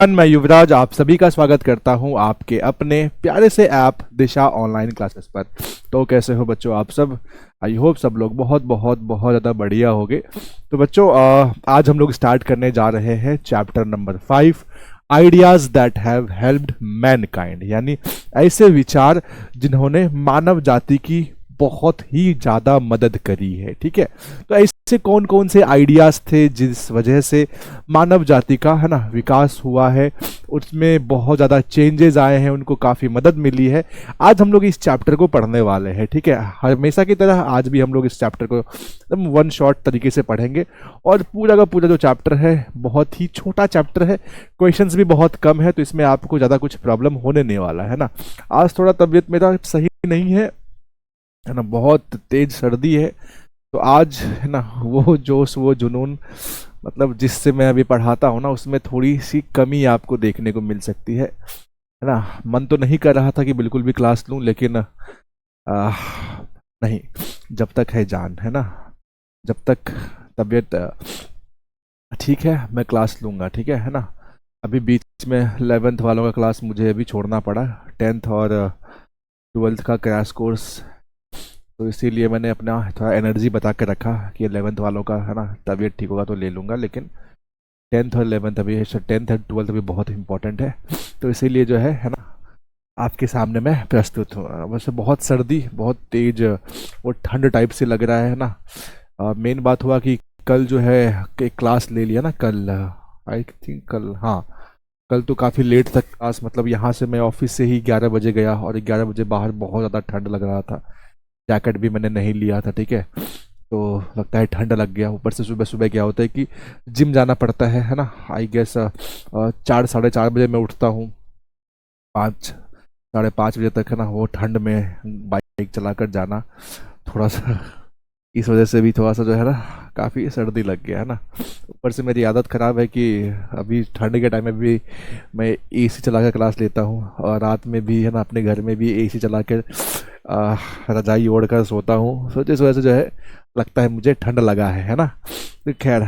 मैं युवराज आप सभी का स्वागत करता हूं आपके अपने प्यारे से ऐप दिशा ऑनलाइन क्लासेस पर। तो कैसे हो बच्चों आप सब। आई होप सब लोग बहुत बहुत बहुत ज़्यादा बढ़िया होंगे। तो बच्चों आज हम लोग स्टार्ट करने जा रहे हैं chapter number 5, ideas that have helped Mankind, यानी ऐसे विचार जिन्होंने मानव जाति की बहुत ही ज़्यादा मदद करी है। ठीक है, तो ऐसे कौन कौन से आइडियाज़ थे जिस वजह से मानव जाति का है ना विकास हुआ है, उसमें बहुत ज़्यादा चेंजेस आए हैं, उनको काफ़ी मदद मिली है। आज हम लोग इस चैप्टर को पढ़ने वाले हैं। ठीक है, हमेशा की तरह आज भी हम लोग इस चैप्टर को एकदम वन शॉट तरीके से पढ़ेंगे और पूरा का पूरा जो चैप्टर है बहुत ही छोटा चैप्टर है, क्वेश्चंस भी बहुत कम है, तो इसमें आपको ज़्यादा कुछ प्रॉब्लम होने नहीं वाला है ना। आज थोड़ा तबीयत मेरा सही नहीं है ना, बहुत तेज सर्दी है, तो आज है ना वो जोश वो जुनून मतलब जिससे मैं अभी पढ़ाता हूँ ना उसमें थोड़ी सी कमी आपको देखने को मिल सकती है ना। मन तो नहीं कर रहा था कि बिल्कुल भी क्लास लूँ, लेकिन नहीं, जब तक है जान है ना, जब तक तबीयत ठीक है मैं क्लास लूँगा। ठीक है ना। अभी बीच में 11th वालों का क्लास मुझे अभी छोड़ना पड़ा, 10th और 12th का क्रैश कोर्स, तो इसीलिए मैंने अपना थोड़ा एनर्जी बता के रखा कि 11th वालों का है ना तबीयत ठीक होगा तो ले लूँगा, लेकिन 10th और 11th अभी 10th और 12th अभी बहुत इंपॉर्टेंट है, तो इसीलिए जो है ना आपके सामने मैं प्रस्तुत हूँ। वैसे बहुत सर्दी, बहुत तेज वो ठंड टाइप से लग रहा है ना। मेन बात हुआ कि कल जो है एक क्लास ले लिया ना, कल आई थिंक कल, हाँ कल तो काफ़ी लेट तक क्लास, मतलब यहाँ से मैं ऑफिस से ही 11 बजे गया और 11 बजे बाहर बहुत ज़्यादा ठंड लग रहा था, जैकेट भी मैंने नहीं लिया था। ठीक है, तो लगता है ठंड लग गया। ऊपर से सुबह सुबह क्या होता है कि जिम जाना पड़ता है ना। आई गेस 4 साढ़े 4 बजे मैं उठता हूँ, 5 साढ़े 5 बजे तक है ना वो ठंड में बाइक चलाकर जाना, थोड़ा सा इस वजह से भी थोड़ा सा जो है ना काफ़ी सर्दी लग गया है ना। ऊपर से मेरी आदत ख़राब है कि अभी ठंड के टाइम में भी मैं एसी चला कर क्लास लेता हूँ, और रात में भी है ना अपने घर में भी एसी चला कर रजाई ओढ़ कर सोता हूँ, तो इस वजह से जो है लगता है मुझे ठंड लगा है ना। तो खैर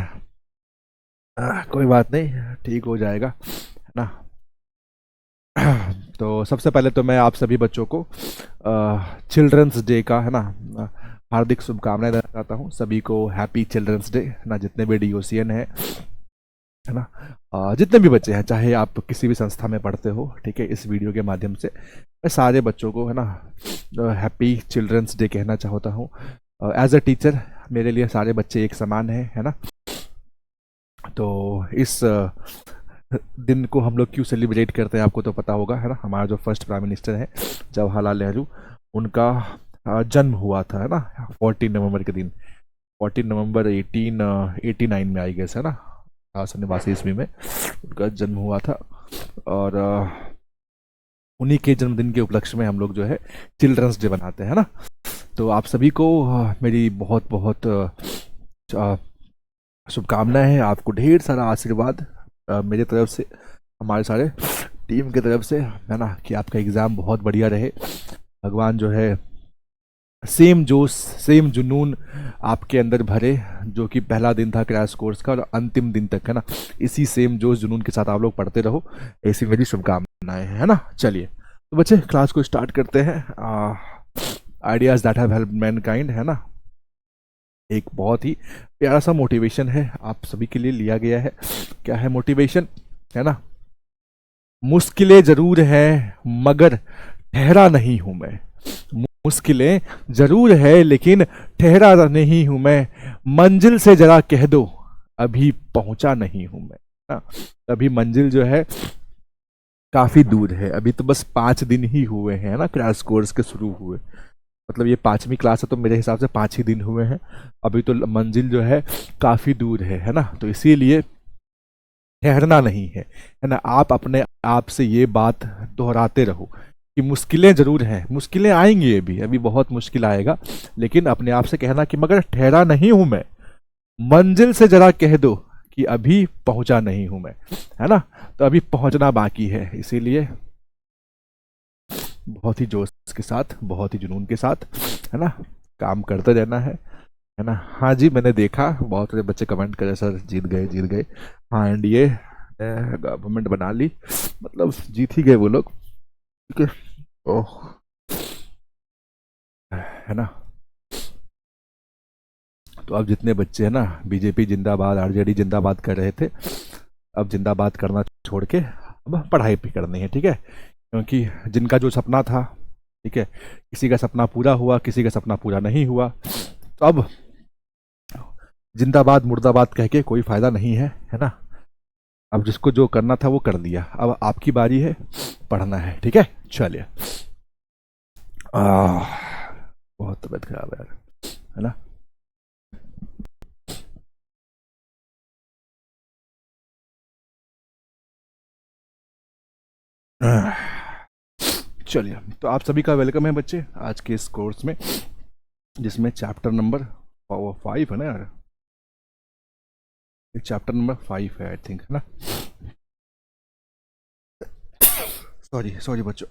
कोई बात नहीं, ठीक हो जाएगा है ना। तो सबसे पहले तो मैं आप सभी बच्चों को चिल्ड्रंस डे का है ना हार्दिक शुभकामनाएं देना चाहता हूँ। सभी को हैप्पी चिल्ड्रंस डे है ना, जितने भी डीओसीएन है ना, जितने भी बच्चे हैं, चाहे आप किसी भी संस्था में पढ़ते हो। ठीक है, इस वीडियो के माध्यम से मैं सारे बच्चों को है ना हैप्पी चिल्ड्रंस डे कहना चाहता हूँ। एज अ टीचर मेरे लिए सारे बच्चे एक समान है ना। तो इस दिन को हम लोग क्यों सेलिब्रेट करते हैं आपको तो पता होगा है ना। हमारा जो फर्स्ट प्राइम मिनिस्टर है जवाहरलाल नेहरू, उनका जन्म हुआ था है ना 14 नवंबर के दिन, 14 नवंबर 1889 में आई गेस है ना, 1982 में उनका जन्म हुआ था। और उन्हीं के जन्मदिन के उपलक्ष्य में हम लोग जो है चिल्ड्रंस डे बनाते हैं ना। तो आप सभी को मेरी बहुत बहुत शुभकामनाएं हैं, आपको ढेर सारा आशीर्वाद मेरी तरफ से, हमारे सारे टीम की तरफ से है ना, कि आपका एग्ज़ाम बहुत बढ़िया रहे। भगवान जो है सेम जोश सेम जुनून आपके अंदर भरे, जो कि पहला दिन था क्रैश कोर्स का और अंतिम दिन तक है ना इसी सेम जोश जुनून के साथ आप लोग पढ़ते रहो, ऐसी मेरी शुभकामनाएं है ना। चलिए तो बच्चे क्लास को स्टार्ट करते हैं। Ideas that have helped Mankind है ना, एक बहुत ही प्यारा सा मोटिवेशन है आप सभी के लिए लिया गया है। क्या है मोटिवेशन है ना, मुश्किलें जरूर हैं मगर ठहरा नहीं हूं मैं, मुश्किलें जरूर है लेकिन ठहरा नहीं हूं मैं, मंजिल से जरा कह दो अभी पहुंचा नहीं हूं मैं ना। अभी मंजिल जो है काफी दूर है, अभी तो बस 5 दिन ही हुए हैं ना क्रैश कोर्स के शुरू हुए, मतलब ये 5वीं क्लास है तो मेरे हिसाब से 5 ही दिन हुए हैं, अभी तो मंजिल जो है काफ़ी दूर है ना। तो इसीलिए ठहरना नहीं है ना। आप अपने आप से ये बात दोहराते रहो कि मुश्किलें ज़रूर हैं, मुश्किलें आएंगी, अभी बहुत मुश्किल आएगा, लेकिन अपने आप से कहना कि मगर ठहरा नहीं हूँ मैं, मंजिल से ज़रा कह दो कि अभी पहुँचा नहीं हूँ मैं, है ना। तो अभी पहुँचना बाकी है, इसीलिए बहुत ही जोश के साथ, बहुत ही जुनून के साथ है ना काम करते रहना है ना। हाँ जी, मैंने देखा बहुत सारे बच्चे कमेंट करे सर जीत गए जीत गए, हाँ एंड ये गवर्नमेंट बना ली, मतलब जीत ही गए वो लोग, ठीक है। ओह, है ना। तो अब जितने बच्चे हैं ना बीजेपी जिंदाबाद आरजेडी जिंदाबाद कर रहे थे, अब जिंदाबाद करना छोड़ के अब पढ़ाई भी करनी है, ठीक है। क्योंकि जिनका जो सपना था, ठीक है, किसी का सपना पूरा हुआ, किसी का सपना पूरा नहीं हुआ, तो अब जिंदाबाद मुर्दाबाद कह के कोई फायदा नहीं है ना। अब जिसको जो करना था वो कर दिया, अब आपकी बारी है, पढ़ना है, ठीक है। चलिए। आह, बहुत तबीयत खराब है यार, है ना। चलिए, तो आप सभी का वेलकम है बच्चे आज के इस कोर्स में, जिसमें चैप्टर नंबर 5 है ना यार, चैप्टर नंबर 5 है आई थिंक, है ना। सॉरी सॉरी बच्चों,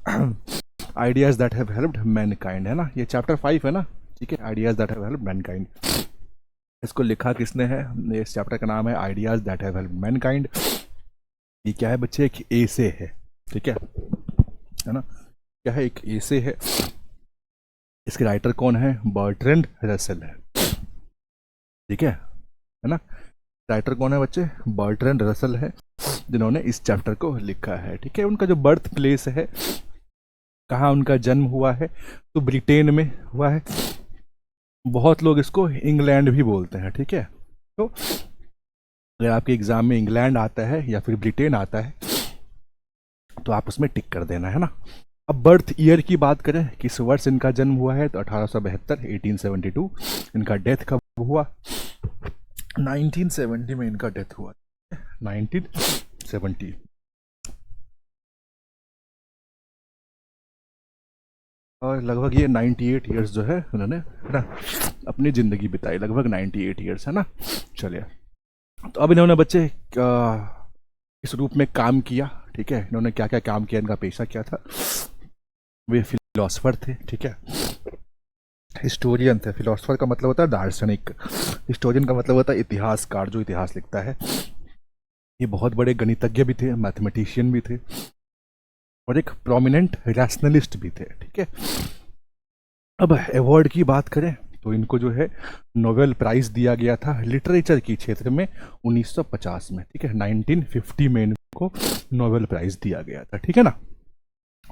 ideas that have helped Mankind, है ना, ये चैप्टर 5 है ना, ठीक है। Ideas that have helped Mankind, इसको लिखा किसने है, इस चैप्टर का नाम है ideas that have helped Mankind. ये क्या है बच्चे, एक एसे है, ठीक है ना। क्या है, एक एसे है। इसके राइटर कौन है, बर्ट्रैंड रसेल है, ठीक है ना। राइटर कौन है बच्चे, बर्ट्रैंड रसेल है, जिन्होंने इस चैप्टर को लिखा है, ठीक है। उनका जो बर्थ प्लेस है, कहाँ उनका जन्म हुआ है, तो ब्रिटेन में हुआ है। बहुत लोग इसको इंग्लैंड भी बोलते हैं, ठीक है। तो अगर आपके एग्जाम में इंग्लैंड आता है या फिर ब्रिटेन आता है तो आप उसमें टिक कर देना, है ना। अब बर्थ ईयर की बात करें, किस वर्ष इनका जन्म हुआ है, तो 1872, 1872। इनका डेथ कब हुआ, 1970 में इनका डेथ हुआ, 1970। और लगभग ये 98 ईयर्स जो है उन्होंने, है ना, अपनी ज़िंदगी बिताई, लगभग 98 ईयर्स, है ना। चलिए, तो अब इन्होंने बच्चे इस रूप में काम किया, ठीक है। इन्होंने क्या क्या काम किया, इनका पेशा क्या था, वे फिलोसफर थे, ठीक है। हिस्टोरियन थे, फिलोसफर का मतलब होता है दार्शनिक, हिस्टोरियन का मतलब होता है इतिहासकार, जो इतिहास लिखता है। ये बहुत बड़े गणितज्ञ भी थे, मैथमेटिशियन भी थे, और एक प्रोमिनेंट रैशनलिस्ट भी थे, ठीक है। अब अवार्ड की बात करें तो इनको जो है नोबेल प्राइज दिया गया था लिटरेचर की क्षेत्र में 1950 में, ठीक है। 1950 में इनको नोबेल प्राइज दिया गया था, ठीक है ना।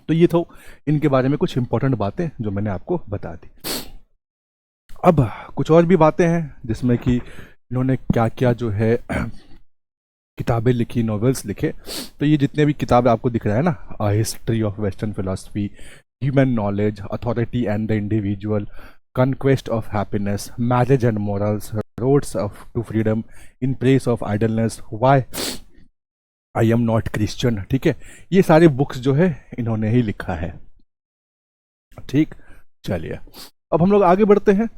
तो ये तो इनके बारे में कुछ इंपॉर्टेंट बातें जो मैंने आपको बता दी। अब कुछ और भी बातें हैं जिसमें कि इन्होंने क्या क्या जो है किताबें लिखी, नॉवेल्स लिखे। तो ये जितने भी किताबें आपको दिख रहा है ना, history of western philosophy, human knowledge, authority and the individual, conquest of happiness, marriage and morals, roads of to freedom, in place of idleness, why I am not Christian, ठीक है। ये सारे बुक्स जो है इन्होंने ही लिखा है, ठीक। चलिए, अब हम लोग आगे बढ़ते हैं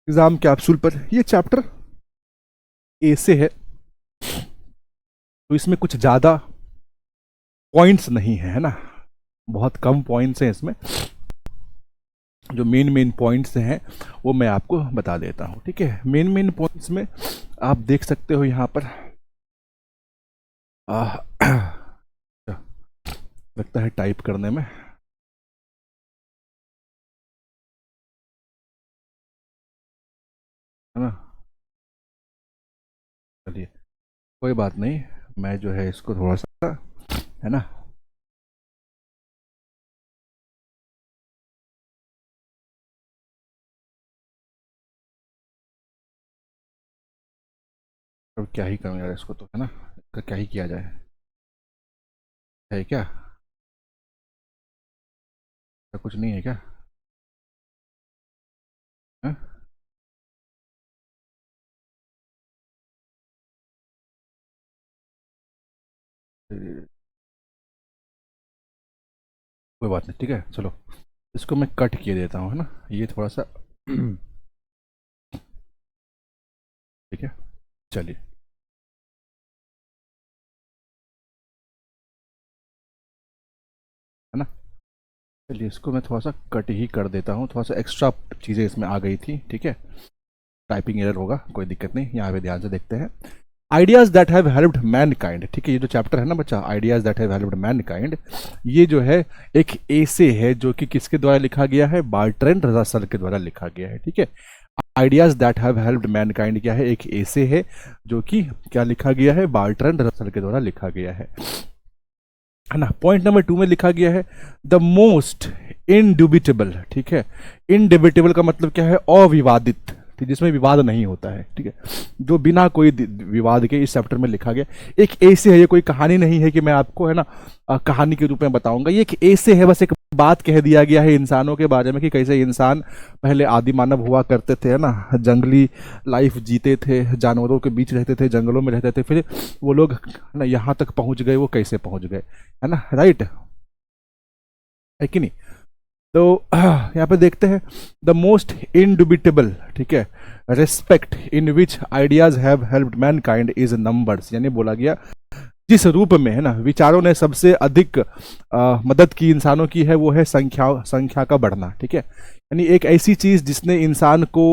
एग्जाम कैप्सूल पर। ये चैप्टर ए से है, तो इसमें कुछ ज़्यादा पॉइंट्स नहीं है, है ना, बहुत कम पॉइंट्स हैं इसमें। जो मेन मेन पॉइंट्स हैं वो मैं आपको बता देता हूँ, ठीक है। मेन मेन पॉइंट्स में आप देख सकते हो यहाँ पर लगता है टाइप करने में, है ना। चलिए, कोई बात नहीं, मैं जो है इसको थोड़ा सा, है ना, अब क्या ही करूँ यार इसको, तो है ना, इसका क्या ही किया जाए, है क्या, ऐसा कुछ नहीं है क्या, है? कोई बात नहीं, ठीक है। चलो, इसको मैं कट किए देता हूँ, है ना, ये थोड़ा सा ठीक है। चलिए, है ना। चलिए, इसको मैं थोड़ा सा कट ही कर देता हूँ, थोड़ा सा एक्स्ट्रा चीज़ें इसमें आ गई थी, ठीक है। टाइपिंग एरर होगा, कोई दिक्कत नहीं, यहाँ पे ध्यान से देखते हैं। Ideas that have helped Mankind, ठीक है, ये जो चैप्टर है ना बच्चा, ideas that have helped Mankind, ये जो है एक एसे है जो कि किसके द्वारा लिखा गया है, बर्ट्रैंड रसल के द्वारा लिखा गया है, ठीक है। Ideas that have helped Mankind क्या है, एक एसे है जो कि क्या लिखा गया है, बर्ट्रैंड रसल के द्वारा लिखा गया है ना। पॉइंट नंबर 2 में लिखा गया है द मोस्ट इनडुबिटेबल, ठीक है, इनडिबिटेबल का मतलब क्या है, अविवादित, जिसमें विवाद नहीं होता है, ठीक है, जो बिना कोई विवाद के इस चैप्टर में लिखा गया एक ऐसे है, ये कोई कहानी नहीं है कि मैं आपको है ना कहानी के रूप में बताऊंगा, ये एक ऐसे है, बस एक बात कह दिया गया है इंसानों के बारे में कि कैसे इंसान पहले आदि मानव हुआ करते थे, है ना, जंगली लाइफ जीते थे, जानवरों के बीच रहते थे, जंगलों में रहते थे, फिर वो लोग ना यहाँ तक पहुंच गए, वो कैसे पहुंच गए, है ना, राइट है कि नहीं। तो यहाँ पे देखते हैं द मोस्ट इनडुबिटेबल, ठीक है, respect in which ideas have helped Mankind is numbers, यानी बोला गया जिस रूप में है ना विचारों ने सबसे अधिक मदद की इंसानों की है, वो है संख्या का बढ़ना, ठीक है, यानी एक ऐसी चीज जिसने इंसान को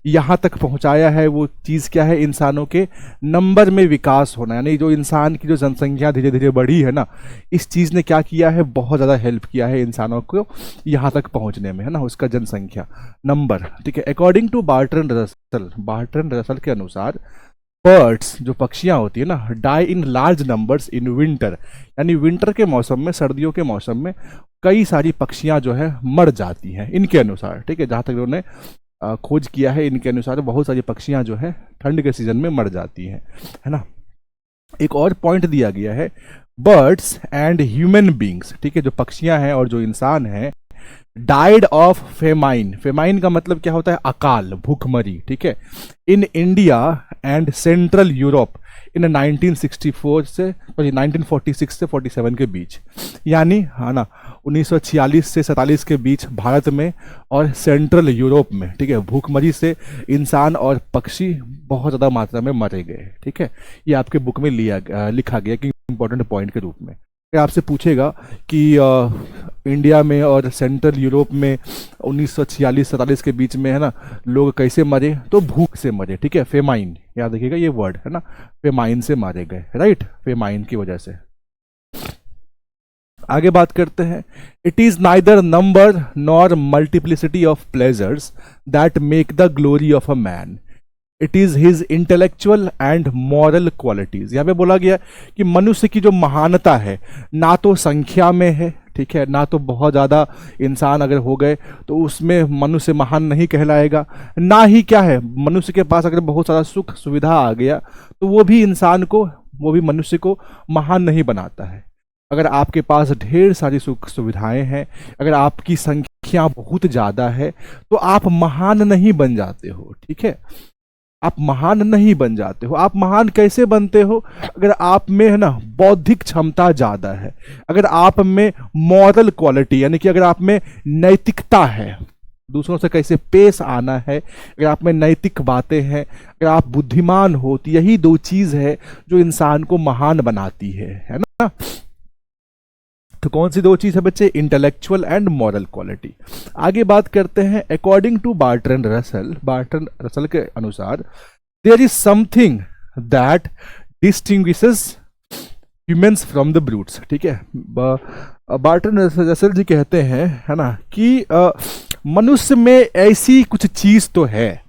यहाँ तक पहुँचाया है, वो चीज़ क्या है, इंसानों के नंबर में विकास होना, यानी जो इंसान की जो जनसंख्या धीरे धीरे बढ़ी है ना, इस चीज़ ने क्या किया है, बहुत ज़्यादा हेल्प किया है इंसानों को यहाँ तक पहुँचने में, है ना, उसका जनसंख्या नंबर, ठीक है। अकॉर्डिंग टू बर्ट्रैंड रसल के अनुसार बर्ड्स, जो पक्षियां होती है ना, die in large numbers in winter, यानी विंटर के मौसम में, सर्दियों के मौसम में कई सारी पक्षियां जो है मर जाती हैं इनके अनुसार, ठीक है, जहाँ तक उन्होंने खोज किया है, इनके अनुसार बहुत सारी पक्षियां जो है ठंड के सीजन में मर जाती हैं, है ना। एक और पॉइंट दिया गया है बर्ड्स एंड ह्यूमन बींग्स, ठीक है, जो पक्षियां हैं और जो इंसान हैं, डाइड ऑफ फेमाइन, फेमाइन का मतलब क्या होता है, अकाल, भूखमरी, ठीक है, in India and central Europe in 1964 से 1946 से 47 के बीच, यानी है ना 1946 से 47 के बीच भारत में और सेंट्रल यूरोप में, ठीक है, भूखमरी से इंसान और पक्षी बहुत ज़्यादा मात्रा में मारे गए, ठीक है, ये आपके बुक में लिखा गया कि इंपॉर्टेंट पॉइंट के रूप में। आपसे पूछेगा कि इंडिया में और सेंट्रल यूरोप में 1946-47 के बीच में है ना लोग कैसे मरे, तो भूख से मरे, ठीक है, फेमाइन, याद रखिएगा ये वर्ड है ना, फेमाइन से मारे गए, राइट, फेमाइन की वजह से। आगे बात करते हैं, it is neither number nor multiplicity of pleasures that make the glory of a man, it is his intellectual and moral qualities. यहाँ पे बोला गया कि मनुष्य की जो महानता है ना तो संख्या में है, ठीक है, ना तो बहुत ज़्यादा इंसान अगर हो गए तो उसमें मनुष्य महान नहीं कहलाएगा, ना ही क्या है मनुष्य के पास अगर बहुत सारा सुख सुविधा आ गया तो वो भी इंसान को, वो भी मनुष्य को महान नहीं बनाता है। अगर आपके पास ढेर सारी सुख सुविधाएं हैं, अगर आपकी संख्या बहुत ज़्यादा है तो आप महान नहीं बन जाते हो, ठीक है, आप महान नहीं बन जाते हो। आप महान कैसे बनते हो, अगर आप में है ना बौद्धिक क्षमता ज़्यादा है, अगर आप में मॉरल क्वालिटी, यानी कि अगर आप में नैतिकता है, दूसरों से कैसे पेश आना है, अगर आप में नैतिक बातें हैं, अगर आप बुद्धिमान हो, तो यही दो चीज़ है जो इंसान को महान बनाती है ना। तो कौन सी दो चीज है बच्चे, इंटेलेक्चुअल एंड मॉरल क्वालिटी। आगे बात करते हैं, अकॉर्डिंग टू बर्ट्रैंड रसल के अनुसार there is something that distinguishes humans from the brutes, ठीक है, बर्ट्रैंड रसल जी कहते हैं, है ना, कि मनुष्य में ऐसी कुछ चीज तो है,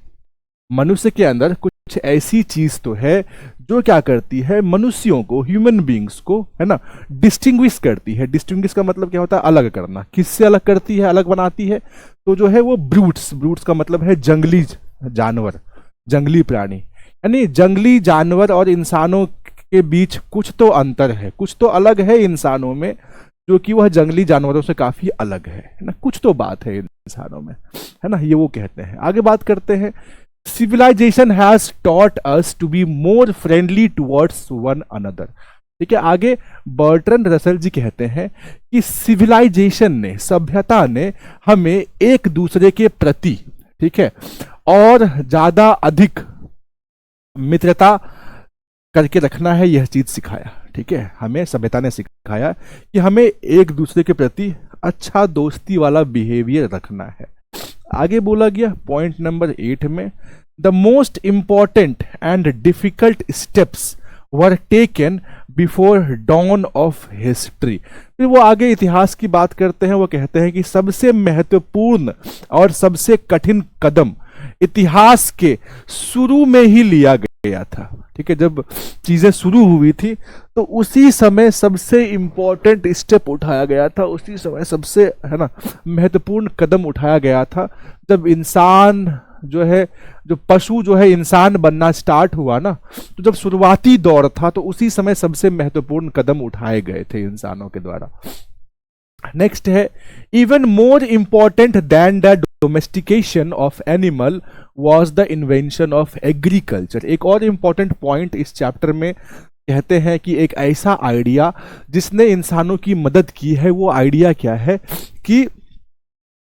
मनुष्य के अंदर कुछ ऐसी चीज तो है जो क्या करती है, मनुष्यों को, ह्यूमन बींग्स को, है ना, डिस्टिंग्विश करती है। डिस्टिंग्विश का मतलब क्या होता है, अलग करना। किससे अलग करती है, अलग बनाती है, तो जो है वो ब्रूट्स, ब्रूट्स का मतलब है जंगली जानवर, जंगली प्राणी, यानी जंगली जानवर और इंसानों के बीच कुछ तो अंतर है, कुछ तो अलग है इंसानों में, जो कि वह जंगली जानवरों से काफी अलग है ना, कुछ तो बात है इंसानों में, है ना, ये वो कहते हैं। आगे बात करते हैं, civilization has taught us to be more friendly towards one another, ठीक है। आगे बर्ट्रैंड रसल जी कहते हैं कि सिविलाइजेशन ने, सभ्यता ने हमें एक दूसरे के प्रति, ठीक है, और ज्यादा अधिक मित्रता करके रखना है, यह चीज सिखाया, ठीक है, हमें सभ्यता ने सिखाया कि हमें एक दूसरे के प्रति अच्छा दोस्ती वाला बिहेवियर रखना है। आगे बोला गया पॉइंट नंबर 8 में, the most important and difficult steps were taken before don of history. फिर वो आगे इतिहास की बात करते हैं, वो कहते हैं कि सबसे महत्वपूर्ण और सबसे कठिन कदम इतिहास के शुरू में ही लिया गया था। ठीक है, जब चीजें शुरू हुई थी तो उसी समय सबसे इंपॉर्टेंट स्टेप उठाया गया था, उसी समय सबसे है ना महत्वपूर्ण कदम उठाया गया था, जब इंसान जो है, जो पशु जो है इंसान बनना स्टार्ट हुआ ना, तो जब शुरुआती दौर था तो उसी समय सबसे महत्वपूर्ण कदम उठाए गए थे इंसानों के द्वारा। नेक्स्ट है, even more important than the domestication of animal was the invention of agriculture. एक और इंपॉर्टेंट पॉइंट इस चैप्टर में कहते हैं कि एक ऐसा आइडिया जिसने इंसानों की मदद की है, वो आइडिया क्या है कि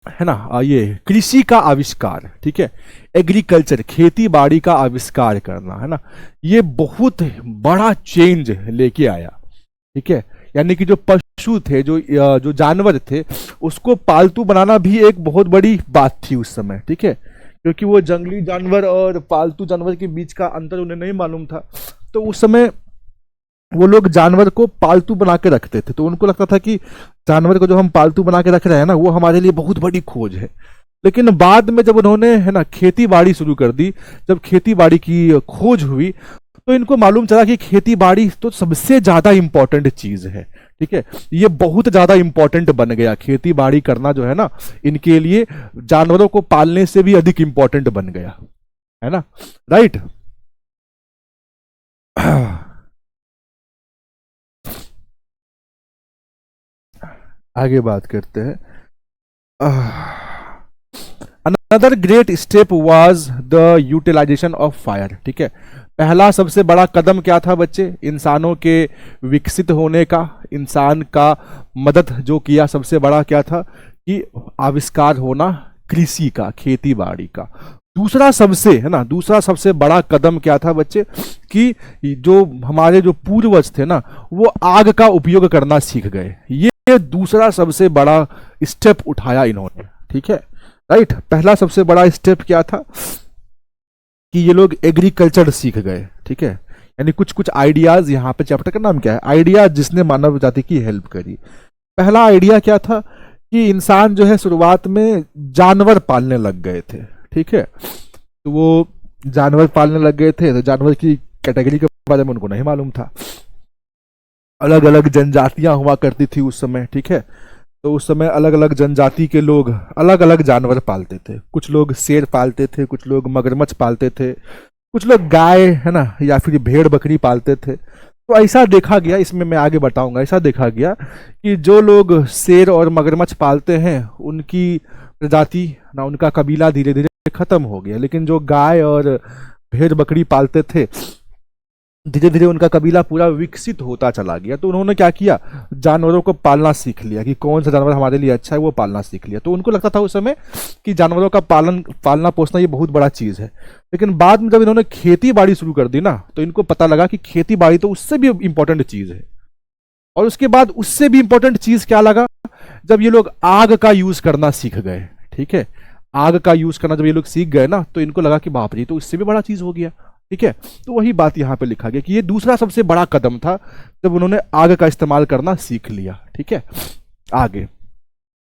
है ना ये कृषि का आविष्कार। ठीक है, एग्रीकल्चर, खेती बाड़ी का आविष्कार करना, है ना, ये बहुत बड़ा चेंज लेके आया। ठीक है, यानी कि जो पशु थे, जो जानवर थे, उसको पालतू बनाना भी एक बहुत बड़ी बात थी उस समय। ठीक है, क्योंकि वो जंगली जानवर और पालतू जानवर के बीच का अंतर उन्हें नहीं मालूम था, तो उस समय वो लोग जानवर को पालतू बना के रखते थे। तो उनको लगता था कि जानवर को जो हम पालतू बना के रख रहे हैं ना, वो हमारे लिए बहुत बड़ी खोज है। लेकिन बाद में जब उन्होंने है ना खेती बाड़ी शुरू कर दी, जब खेती बाड़ी की खोज हुई, तो इनको मालूम चला कि खेती बाड़ी तो सबसे ज्यादा इंपॉर्टेंट चीज है। ठीक है, ये बहुत ज्यादा इंपॉर्टेंट बन गया, खेती बाड़ी करना जो है ना इनके लिए जानवरों को पालने से भी अधिक इंपॉर्टेंट बन गया, है ना, राइट। आगे बात करते हैं। Another great step was the utilisation of fire. ठीक है, पहला सबसे बड़ा कदम क्या था बच्चे? इंसानों के विकसित होने का, इंसान का मदद जो किया, सबसे बड़ा क्या था कि आविष्कार होना कृषि का, खेती बाड़ी का। दूसरा सबसे है ना, दूसरा सबसे बड़ा कदम क्या था बच्चे कि जो हमारे जो पूर्वज थे ना, वो आग का उपयोग करना सीख गए। ये दूसरा सबसे बड़ा स्टेप उठाया इन्होंने। ठीक है, राइट। पहला सबसे बड़ा स्टेप क्या था कि ये लोग एग्रीकल्चर सीख गए। ठीक है, यानी कुछ कुछ आइडियाज, यहाँ पे चैप्टर का नाम क्या है, आइडियाज जिसने मानव जाति की हेल्प करी। पहला आइडिया क्या था कि इंसान जो है शुरुआत में जानवर पालने लग गए थे। ठीक है, तो वो जानवर पालने लग गए थे, तो जानवर की कैटेगरी के बारे में उनको नहीं मालूम था। अलग अलग जनजातियां हुआ करती थी उस समय। ठीक है, तो उस समय अलग अलग जनजाति के लोग अलग अलग जानवर पालते थे। कुछ लोग शेर पालते थे, कुछ लोग मगरमच्छ पालते थे, कुछ लोग गाय है ना या फिर भेड़ बकरी पालते थे। तो ऐसा देखा गया, इसमें मैं आगे बताऊंगा, ऐसा देखा गया कि जो लोग शेर और मगरमच्छ पालते हैं उनकी प्रजाति ना, उनका कबीला धीरे धीरे खत्म हो गया। लेकिन जो गाय और भेड़ बकरी पालते थे, धीरे धीरे उनका कबीला पूरा विकसित होता चला गया। तो उन्होंने क्या किया, जानवरों को पालना सीख लिया कि कौन सा जानवर हमारे लिए अच्छा है, वो पालना सीख लिया। तो उनको लगता था उस समय कि जानवरों का पालना पोसना ये बहुत बड़ा चीज है। लेकिन बाद में जब इन्होंने खेती बाड़ी शुरू कर दी ना, तो इनको पता लगा कि खेती बाड़ी तो उससे भी इंपॉर्टेंट चीज है। और उसके बाद उससे भी इंपॉर्टेंट चीज क्या लगा, जब ये लोग आग का यूज करना सीख गए। ठीक है, आग का यूज करना जब ये लोग सीख गए ना, तो इनको लगा कि बाप रे, तो इससे भी बड़ा चीज हो गया। ठीक है, तो वही बात यहां पे लिखा गया कि ये दूसरा सबसे बड़ा कदम था जब उन्होंने आग का इस्तेमाल करना सीख लिया। ठीक है, आगे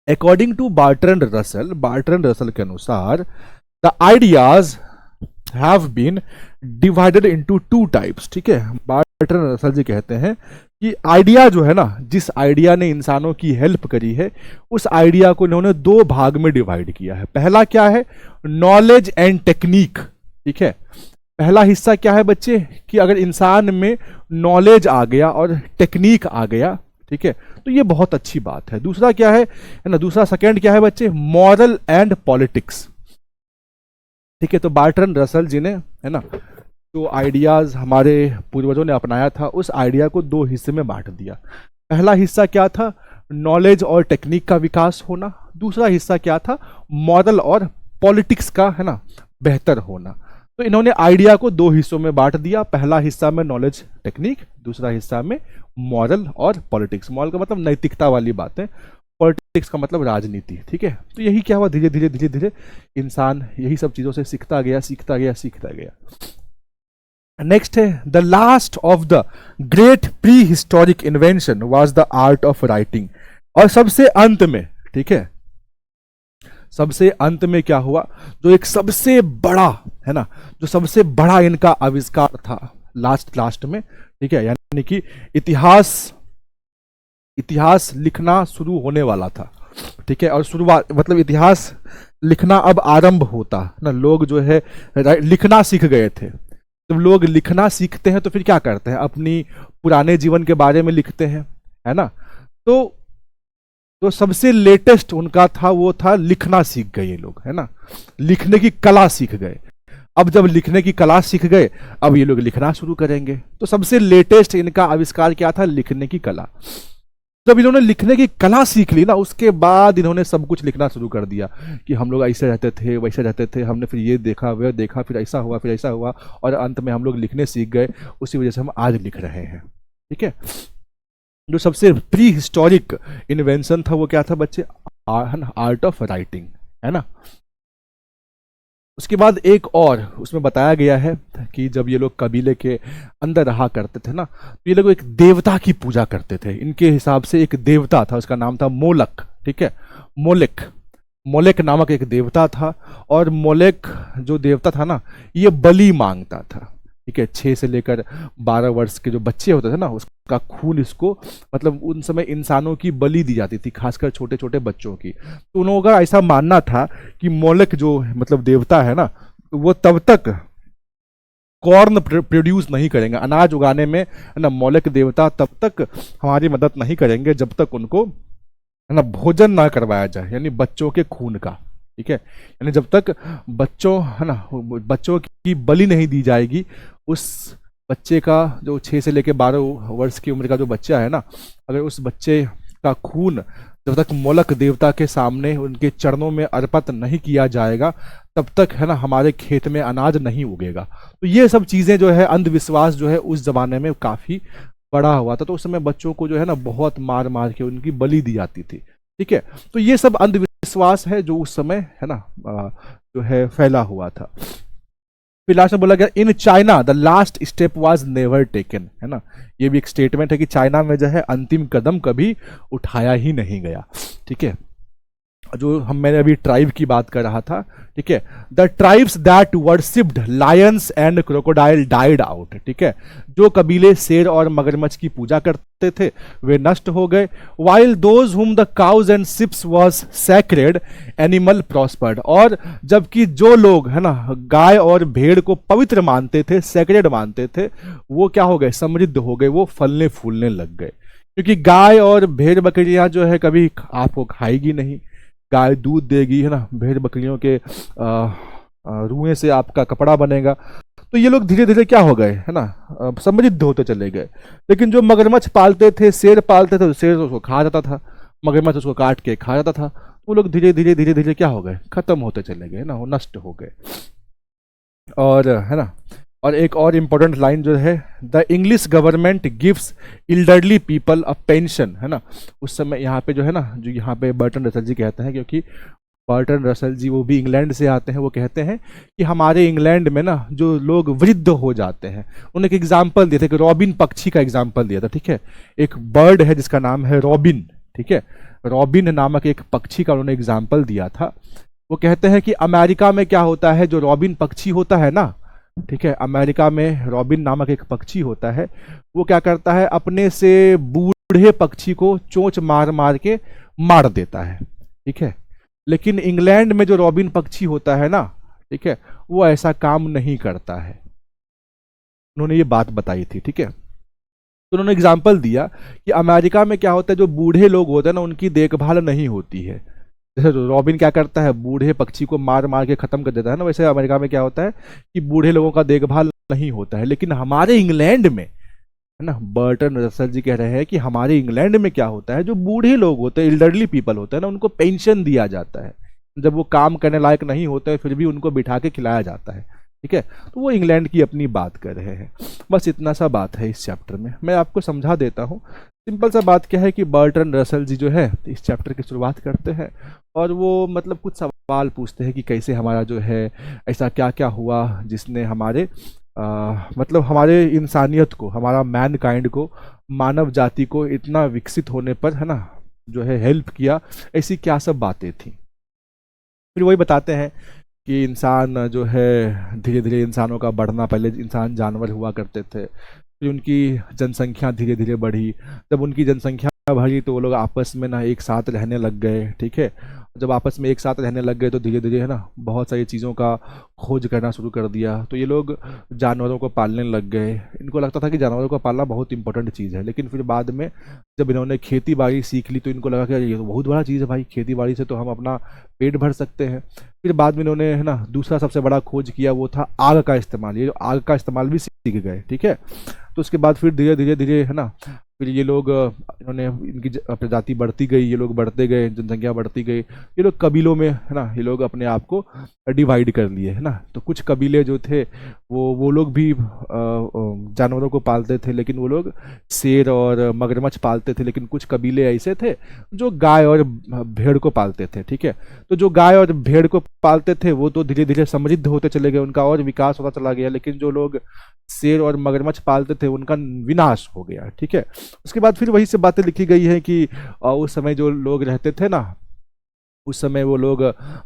अकॉर्डिंग टू बार्ट्रैंड रसल के अनुसार the ideas have been divided into two types. ठीक है, बार्ट्रैंड रसल जी कहते हैं कि आइडिया जो है ना, जिस आइडिया ने इंसानों की हेल्प करी है, उस आइडिया को इन्होंने दो भाग में डिवाइड किया है। पहला क्या है, नॉलेज एंड टेक्निक। ठीक है, पहला हिस्सा क्या है बच्चे कि अगर इंसान में नॉलेज आ गया और टेक्निक आ गया, ठीक है, तो ये बहुत अच्छी बात है। दूसरा क्या है ना, दूसरा सेकंड क्या है बच्चे, मॉरल एंड पॉलिटिक्स। ठीक है, तो बार्ट्रैंड रसल जी ने है ना जो आइडियाज हमारे पूर्वजों ने अपनाया था, उस आइडिया को दो हिस्से में बांट दिया। पहला हिस्सा क्या था, नॉलेज और टेक्निक का विकास होना। दूसरा हिस्सा क्या था, मॉरल और पॉलिटिक्स का है ना बेहतर होना। तो इन्होंने आइडिया को दो हिस्सों में बांट दिया। पहला हिस्सा में नॉलेज टेक्निक, दूसरा हिस्सा में मॉरल और पॉलिटिक्स। मॉरल का मतलब नैतिकता वाली बातें, पॉलिटिक्स का मतलब राजनीति, ठीक है। तो यही क्या हुआ, धीरे धीरे धीरे धीरे इंसान यही सब चीज़ों से सीखता गया सीखता गया सीखता गया। नेक्स्ट है the last of the great pre historic invention was the art of writing. और सबसे अंत में, ठीक है, सबसे अंत में क्या हुआ, जो एक सबसे बड़ा है ना, जो सबसे बड़ा इनका आविष्कार था लास्ट में, ठीक है, यानी कि इतिहास लिखना शुरू होने वाला था, ठीक है। और शुरुआत मतलब इतिहास लिखना अब आरंभ होता ना, लोग जो है लिखना सीख गए थे। जब लोग लिखना सीखते हैं तो फिर क्या करते हैं, अपनी पुराने जीवन के बारे में लिखते हैं, है ना। तो जो सबसे लेटेस्ट उनका था वो था लिखना सीख गए ये लोग, है ना, लिखने की कला सीख गए। अब जब लिखने की कला सीख गए, अब ये लोग लिखना शुरू करेंगे। तो सबसे लेटेस्ट इनका आविष्कार क्या था, लिखने की कला। जब इन्होंने लिखने की कला सीख ली ना, उसके बाद इन्होंने सब कुछ लिखना शुरू कर दिया कि हम लोग ऐसे रहते थे वैसे रहते थे, हमने फिर ये देखा वह देखा, फिर ऐसा हुआ फिर ऐसा हुआ, और अंत में हम लोग लिखने सीख गए। उसी वजह से हम आज लिख रहे हैं, ठीक है। जो सबसे प्री हिस्टोरिक इन्वेंशन था वो क्या था बच्चे, आर्ट ऑफ राइटिंग, है ना। उसके बाद एक और उसमें बताया गया है कि जब ये लोग कबीले के अंदर रहा करते थे ना, तो ये लोग एक देवता की पूजा करते थे। इनके हिसाब से एक देवता था, उसका नाम था मोलक, ठीक है, मोलेक नामक एक देवता था। और मोलेक जो देवता था ना, ये बलि मांगता था, ठीक है। 6 से लेकर 12 वर्ष के जो बच्चे होते थे ना, उसका खून इसको, मतलब उन समय इंसानों की बलि दी जाती थी, खासकर छोटे छोटे बच्चों की। तो उन लोगों का ऐसा मानना था कि मोलक जो मतलब देवता है ना, तो वो तब तक कॉर्न प्रोड्यूस नहीं करेंगे, अनाज उगाने में, है ना, मोलक देवता तब तक हमारी मदद नहीं करेंगे जब तक उनको, है ना, भोजन ना करवाया जाए, यानी बच्चों के खून का, ठीक है। यानी जब तक बच्चों, है ना, बच्चों की बलि नहीं दी जाएगी, उस बच्चे का जो 6 से लेकर 12 वर्ष की उम्र का जो बच्चा है ना, अगर उस बच्चे का खून जब तक मोलक देवता के सामने उनके चरणों में अर्पित नहीं किया जाएगा, तब तक, है ना, हमारे खेत में अनाज नहीं उगेगा। तो ये सब चीज़ें जो है, अंधविश्वास जो है उस जमाने में काफ़ी बड़ा हुआ था। तो उस समय बच्चों को जो है ना बहुत मार मार के उनकी बलि दी जाती थी, ठीक है। तो ये सब अंधविश्वास है जो उस समय, है ना, जो है फैला हुआ था। फिर लास्ट में बोला गया in China the last step was never taken, है ना। ये भी एक स्टेटमेंट है कि चाइना में जो है अंतिम कदम कभी उठाया ही नहीं गया, ठीक है। जो मैंने अभी ट्राइब की बात कर रहा था, ठीक है, the tribes that worshipped Lions and crocodile died out, ठीक है। जो कबीले शेर और मगरमच्छ की पूजा करते थे वे नष्ट हो गए। While those whom the cows and ships was sacred animal prospered, और जबकि जो लोग, है ना, गाय और भेड़ को पवित्र मानते थे, सैक्रेड मानते थे, वो क्या हो गए, समृद्ध हो गए, वो फलने फूलने लग गए। क्योंकि गाय और भेड़ बकरियां जो है कभी आपको खाएगी नहीं, गाय दूध देगी, है ना, भेड़ बकरियों के रुएं से आपका कपड़ा बनेगा। तो ये लोग धीरे धीरे क्या हो गए, है ना, समृद्ध होते चले गए। लेकिन जो मगरमच्छ पालते थे, शेर पालते थे, तो शेर उसको खा जाता था, मगरमच्छ उसको काट के खा जाता था। वो लोग धीरे धीरे धीरे धीरे क्या हो गए, खत्म होते चले गए ना, वो नष्ट हो गए। और, है ना, और एक और इम्पोर्टेंट लाइन जो है, the English government gives elderly people a pension, है ना। उस समय यहाँ पे जो है ना, जो यहाँ पे बर्टन रसल जी कहते हैं, क्योंकि बर्टन रसल जी वो भी इंग्लैंड से आते हैं, वो कहते हैं कि हमारे इंग्लैंड में ना जो लोग वृद्ध हो जाते हैं, उन्होंने एक एग्जाम्पल दिया था, कि रॉबिन पक्षी का एग्जाम्पल दिया था, ठीक है। एक बर्ड है जिसका नाम है रॉबिन, ठीक है, रॉबिन नामक एक पक्षी का उन्होंने एग्जाम्पल दिया था। वो कहते हैं कि अमेरिका में क्या होता है, जो रॉबिन पक्षी होता है ना, ठीक है, अमेरिका में रॉबिन नामक एक पक्षी होता है, वो क्या करता है, अपने से बूढ़े पक्षी को चोंच मार मार के मार देता है, ठीक है। लेकिन इंग्लैंड में जो रॉबिन पक्षी होता है ना, ठीक है, वो ऐसा काम नहीं करता है। उन्होंने ये बात बताई थी, ठीक है। तो उन्होंने एग्जाम्पल दिया कि अमेरिका में क्या होता है, जो बूढ़े लोग होते हैं ना, उनकी देखभाल नहीं होती है। जैसे रॉबिन क्या करता है, बूढ़े पक्षी को मार मार के खत्म कर देता है ना, वैसे अमेरिका में क्या होता है कि बूढ़े लोगों का देखभाल नहीं होता है। लेकिन हमारे इंग्लैंड में, है ना, बर्टन रसल जी कह रहे हैं कि हमारे इंग्लैंड में क्या होता है, जो बूढ़े लोग होते हैं, एल्डरली पीपल होते हैं ना, उनको पेंशन दिया जाता है। जब वो काम करने लायक नहीं होते हैं, फिर भी उनको बिठा के खिलाया जाता है, ठीक है। तो वो इंग्लैंड की अपनी बात कर रहे हैं। बस इतना सा बात है इस चैप्टर में, मैं आपको समझा देता हूँ। सिंपल सा बात क्या है कि बर्ट्रैंड रसल जी जो है इस चैप्टर की शुरुआत करते हैं और वो मतलब कुछ सवाल पूछते हैं कि कैसे हमारा जो है ऐसा क्या क्या हुआ जिसने हमारे मतलब हमारे इंसानियत को, हमारा मैन काइंड को, मानव जाति को इतना विकसित होने पर है ना जो है हेल्प किया, ऐसी क्या सब बातें थी। फिर वही बताते हैं कि इंसान जो है धीरे धीरे इंसानों का बढ़ना, पहले इंसान जानवर हुआ करते थे, फिर उनकी जनसंख्या धीरे धीरे बढ़ी। जब उनकी जनसंख्या बढ़ी तो वो लोग आपस में ना एक साथ रहने लग गए, ठीक है। जब आपस में एक साथ रहने लग गए तो धीरे धीरे है ना बहुत सारी चीज़ों का खोज करना शुरू कर दिया। तो ये लोग जानवरों को पालने लग गए। इनको लगता था कि जानवरों को पालना बहुत इंपॉर्टेंट चीज़ है, लेकिन फिर बाद में जब इन्होंने खेती बाड़ी सीख ली तो इनको लगा कि ये तो बहुत बड़ा चीज़ है भाई, खेती बाड़ी से तो हम अपना पेट भर सकते हैं। फिर बाद में इन्होंने है ना दूसरा सबसे बड़ा खोज किया, वो था आग का इस्तेमाल। ये आग का इस्तेमाल भी सीख गए, ठीक है। तो उसके बाद फिर धीरे धीरे धीरे है ना फिर ये लोग इन्होंने इनकी प्रजाति बढ़ती गई, ये लोग बढ़ते गए, जनसंख्या बढ़ती गई। ये लोग कबीलों में है ना ये लोग अपने आप को डिवाइड कर लिए, है ना। तो कुछ कबीले जो थे वो लोग भी जानवरों को पालते थे, लेकिन वो लोग शेर और मगरमच्छ पालते थे। लेकिन कुछ कबीले ऐसे थे जो गाय और भेड़ को पालते थे, ठीक है। तो जो गाय और भेड़ को पालते थे वो तो धीरे धीरे समृद्ध होते चले गए, उनका और विकास होता चला गया। लेकिन जो लोग शेर और मगरमच्छ पालते थे उनका विनाश हो गया, ठीक है। उसके बाद फिर वही से बातें लिखी गई है कि उस समय जो लोग रहते थे ना, उस समय वो लोग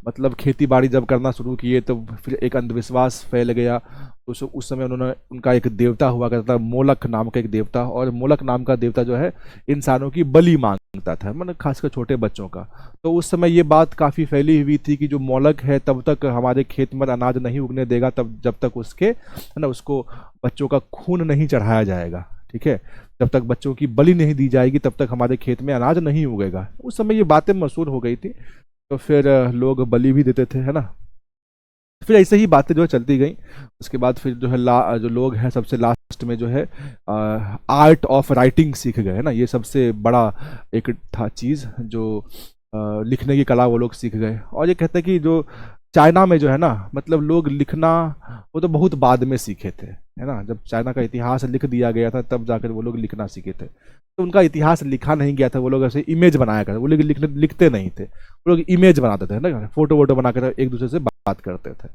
मतलब खेती बाड़ी जब करना शुरू किए तो फिर एक अंधविश्वास फैल गया। उस समय उन्होंने उनका एक देवता हुआ करता था, मोलक नाम का एक देवता। और मोलक नाम का देवता जो है इंसानों की बलि मांगता था, मतलब खासकर छोटे बच्चों का। तो उस समय ये बात काफ़ी फैली हुई थी कि जो मोलक है तब तक हमारे खेत में अनाज नहीं उगने देगा, तब जब तक उसके है ना उसको बच्चों का खून नहीं चढ़ाया जाएगा, ठीक है। जब तक बच्चों की बलि नहीं दी जाएगी तब तक हमारे खेत में अनाज नहीं उगेगा। उस समय ये बातें मशहूर हो गई थी, तो फिर लोग बलि भी देते थे, है ना। फिर ऐसे ही बातें जो है चलती गई। उसके बाद फिर जो है जो लोग हैं सबसे लास्ट में जो है आर्ट ऑफ राइटिंग सीख गए, है ना। ये सबसे बड़ा एक था चीज़ जो लिखने की कला वो लोग सीख गए। और ये कहते हैं कि जो चाइना में जो है ना मतलब लोग लिखना वो तो बहुत बाद में सीखे थे, है ना। जब चाइना का इतिहास लिख दिया गया था तब जाकर वो लोग लिखना सीखे थे। तो उनका इतिहास लिखा नहीं गया था, वो लोग ऐसे इमेज बनाया करते, वो लोग लिखते नहीं थे, वो लोग इमेज बनाते थे ना, फोटो वोटो बनाकर एक दूसरे से बात करते थे।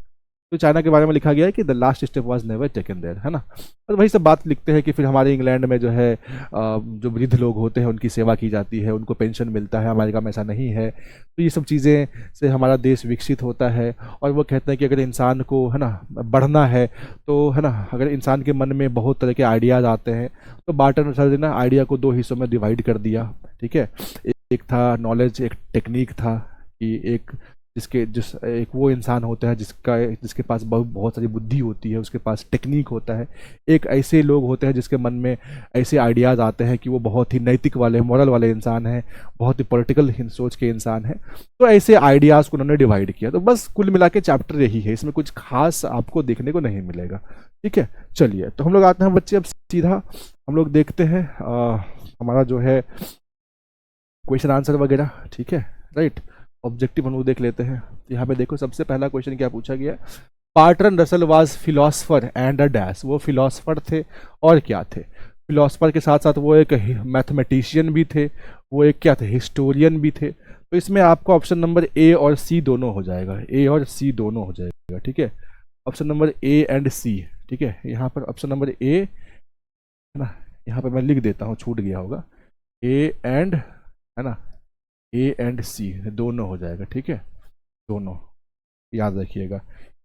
तो चाइना के बारे में लिखा गया है कि the last step was never taken there, है ना। और वही सब बात लिखते हैं कि फिर हमारे इंग्लैंड में जो है जो वृद्ध लोग होते हैं उनकी सेवा की जाती है, उनको पेंशन मिलता है। अमेरिका में ऐसा नहीं है। तो ये सब चीज़ें से हमारा देश विकसित होता है। और वो कहते हैं कि अगर इंसान को है ना बढ़ना है तो है ना अगर इंसान के मन में बहुत तरह के आइडियाज़ आते हैं तो बार्टन सर ने ना आइडिया को दो हिस्सों में डिवाइड कर दिया, ठीक है। एक था नॉलेज, एक टेक्निक था कि एक वो इंसान होता है जिसके पास बहुत सारी बुद्धि होती है, उसके पास टेक्निक होता है। एक ऐसे लोग होते हैं जिसके मन में ऐसे आइडियाज़ आते हैं कि वो बहुत ही नैतिक वाले, मॉरल वाले इंसान हैं, बहुत ही पॉलिटिकल सोच के इंसान हैं। तो ऐसे आइडियाज़ को उन्होंने डिवाइड किया। तो बस कुल मिला के चैप्टर यही है, इसमें कुछ खास आपको देखने को नहीं मिलेगा, ठीक है। चलिए तो हम लोग आते हैं बच्चे, अब सीधा हम लोग देखते हैं हमारा जो है क्वेश्चन आंसर वगैरह, ठीक है, राइट। ऑब्जेक्टिव हम लोग देख लेते हैं। यहाँ पे देखो सबसे पहला क्वेश्चन क्या पूछा गया है। Bertrand Russell was philosopher and a dash. वो फिलोसफर थे और क्या थे? फिलोसफर के साथ साथ वो एक मैथमेटिशियन भी थे, वो एक क्या थे, हिस्टोरियन भी थे। तो इसमें आपका ऑप्शन नंबर ए और सी दोनों हो जाएगा, ए और सी दोनों हो जाएगा, ठीक है। ऑप्शन नंबर ए एंड सी, ठीक है। यहाँ पर ऑप्शन नंबर ए है ना, यहाँ पर मैं लिख देता हूँ, छूट गया होगा, ए एंड है ना, ए एंड सी दोनों हो जाएगा, ठीक है। दोनों याद रखिएगा,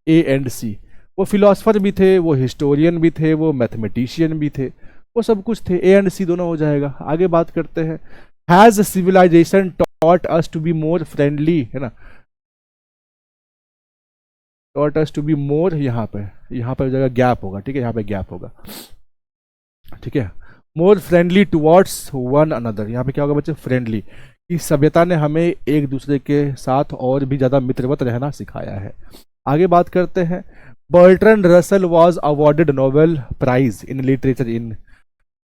ए एंड सी। वो फिलोसफर भी थे, वो हिस्टोरियन भी थे, वो मैथमेटिशियन भी थे, वो सब कुछ थे। ए एंड सी दोनों हो जाएगा। आगे बात करते हैं। Has civilisation taught us to be more friendly, है ना, taught us to be more, यहाँ पर जगह गैप होगा, ठीक है, यहाँ पे गैप होगा, ठीक है। मोर फ्रेंडली टुवर्ड्स वन अनदर, यहाँ पे क्या होगा बच्चे, फ्रेंडली। कि सभ्यता ने हमें एक दूसरे के साथ और भी ज़्यादा मित्रवत रहना सिखाया है। आगे बात करते हैं। Bertrand Russell was awarded Nobel prize in literature in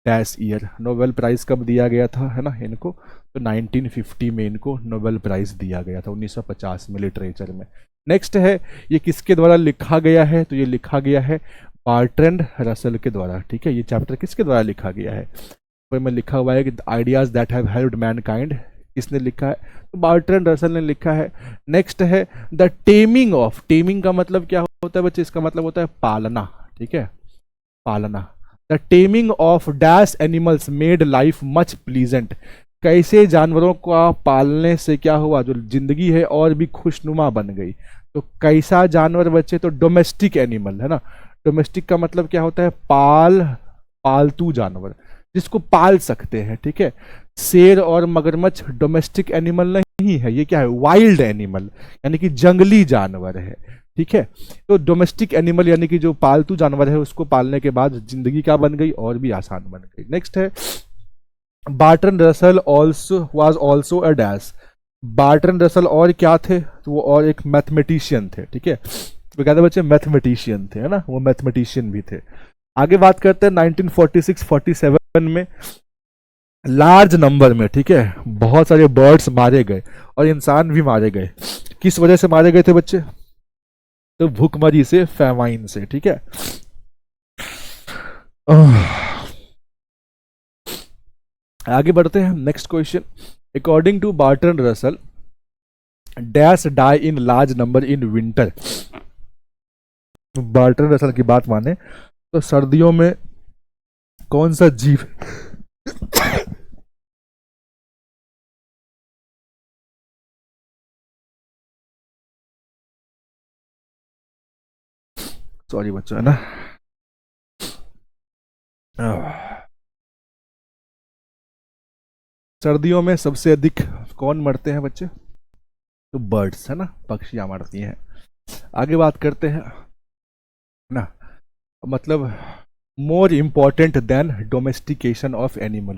dash year. Nobel prize कब दिया गया था, है ना, इनको? तो 1950 में इनको नोबेल प्राइज दिया गया था, 1950 में लिटरेचर में। नेक्स्ट है, ये किसके द्वारा लिखा गया है? तो ये लिखा गया है बर्ट्रैंड रसल के द्वारा, ठीक है। ये चैप्टर किसके द्वारा लिखा गया है? पर में लिखा हुआ है कि ideas that have helped Mankind, किसने लिखा है? तो बर्ट्रैंड रसल ने लिखा है। नेक्स्ट है द टेमिंग ऑफ, टेमिंग का मतलब क्या होता है बच्चे? इसका मतलब होता है पालना, ठीक है, पालना। The taming of dash animals made life much pleasant, कैसे जानवरों का पालने से क्या हुआ, जो जिंदगी है और भी खुशनुमा बन गई। तो कैसा जानवर बच्चे? तो डोमेस्टिक एनिमल, है ना। डोमेस्टिक का मतलब क्या होता है? पालतू जानवर, जिसको पाल सकते हैं, ठीक है। शेर और मगरमच्छ डोमेस्टिक एनिमल नहीं है, ये क्या है? वाइल्ड एनिमल, यानी कि जंगली जानवर है, ठीक है। तो डोमेस्टिक एनिमल यानी कि जो पालतू जानवर है, उसको पालने के बाद जिंदगी क्या बन गई? और भी आसान बन गई। नेक्स्ट है Bertrand Russell also was also a dash, Bertrand Russell और क्या थे? तो वो और एक मैथमेटिशियन थे, ठीक है। तो कहते बच्चे मैथमेटिशियन थे, है ना, वो मैथमेटिशियन भी थे। आगे बात करते हैं 1946-47 में लार्ज नंबर में, ठीक है, बहुत सारे बर्ड्स मारे गए और इंसान भी मारे गए। किस वजह से मारे गए थे बच्चे? तो भूखमरी से, फैमाइन से, ठीक है। आगे बढ़ते हैं, next question. According to Bertrand Russell dash die in large number in winter, Bertrand Russell की बात माने तो सर्दियों में कौन सा जीव सॉरी बच्चों, है ना। सर्दियों में सबसे अधिक कौन मरते हैं बच्चे? तो बर्ड्स, है ना, पक्षियां मरती हैं। आगे बात करते हैं ना, मतलब more important than domestication of animal,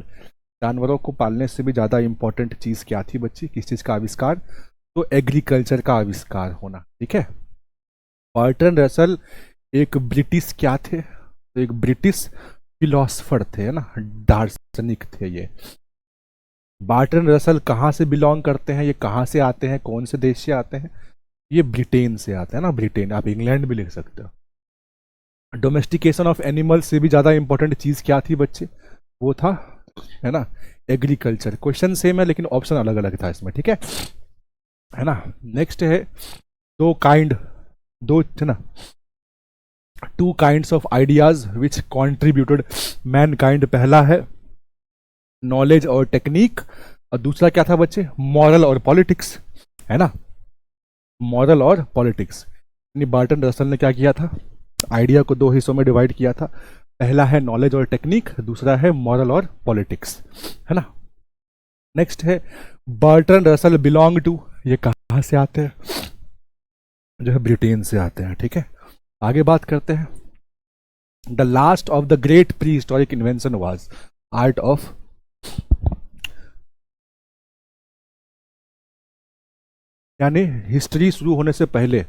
जानवरों को पालने से भी ज़्यादा इंपॉर्टेंट चीज़ क्या थी बच्ची? किस चीज़ का आविष्कार? तो एग्रीकल्चर का आविष्कार होना, ठीक है। बर्ट्रैंड रसल एक ब्रिटिश क्या थे? तो एक ब्रिटिश फिलोसफर थे, है ना, दार्शनिक थे ये। बार्ट्रैंड रसल कहाँ से बिलोंग करते हैं? ये कहाँ से आते हैं? कौन से देश से आते हैं? ये ब्रिटेन से आते हैं ना, ब्रिटेन, आप इंग्लैंड भी लिख सकते हो। डोमेस्टिकेशन ऑफ एनिमल से भी ज़्यादा इंपॉर्टेंट चीज़ क्या थी बच्चे? वो था, है ना, एग्रीकल्चर। क्वेश्चन सेम है लेकिन ऑप्शन अलग अलग था इसमें, ठीक है ना। नेक्स्ट है दो थे ना, two kinds of ideas which contributed Mankind. पहला है नॉलेज और टेक्निक, और दूसरा क्या था बच्चे? मॉरल और पॉलिटिक्स, है ना, मॉरल और पॉलिटिक्स। बार्ट्रैंड रसल ने क्या किया था? आइडिया को दो हिस्सों में डिवाइड किया था। पहला है नॉलेज और टेक्निक, दूसरा है मॉरल और पॉलिटिक्स, है ना। नेक्स्ट है बर्ट्रैंड रसल बिलोंग टू, ये कहाँ से आते हैं? जो है ब्रिटेन से आते हैं, ठीक है। आगे बात करते हैं, the last of the great pre historic invention was art of, यानी हिस्ट्री शुरू होने से पहले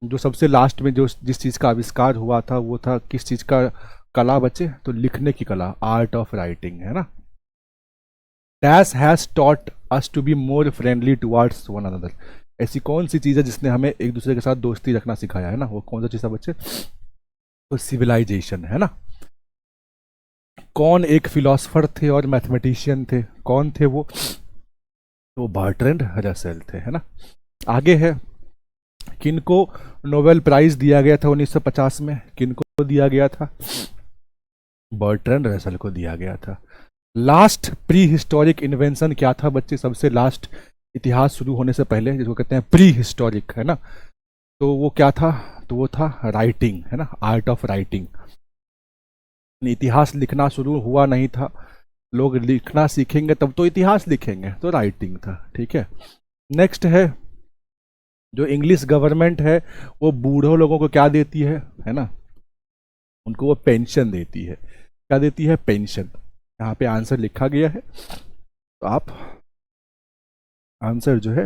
जो सबसे लास्ट में जो जिस चीज़ का आविष्कार हुआ था वो था किस चीज़ का? कला बच्चे, तो लिखने की कला, आर्ट ऑफ राइटिंग, है ना। Dash has taught us to be more friendly towards one another, ऐसी कौन सी चीज़ है जिसने हमें एक दूसरे के साथ दोस्ती रखना सिखाया, है ना, वो कौन सा चीज़ है बच्चे? तो सिविलाइजेशन, है ना। कौन एक फिलोसफर थे और मैथमेटिशियन थे, कौन थे वो? तो बर्ट्रैंड रसल थे, है ना। आगे है किनको नोबेल प्राइज दिया गया था 1950 में? किनको दिया गया था? बर्ट्रैंड रसल को दिया गया था। लास्ट प्री हिस्टोरिक इन्वेंशन क्या था बच्चे? सबसे लास्ट, इतिहास शुरू होने से पहले, जिसको कहते हैं प्री हिस्टोरिक, है ना। तो वो क्या था? तो वो था राइटिंग, है ना, आर्ट ऑफ राइटिंग। इतिहास लिखना शुरू हुआ नहीं था, लोग लिखना सीखेंगे तब तो इतिहास लिखेंगे, तो राइटिंग था, ठीक है। नेक्स्ट है जो इंग्लिश गवर्नमेंट है वो बूढ़ों लोगों को क्या देती है ना, उनको वो पेंशन देती है। क्या देती है? पेंशन। यहाँ पे आंसर लिखा गया है, तो आप आंसर जो है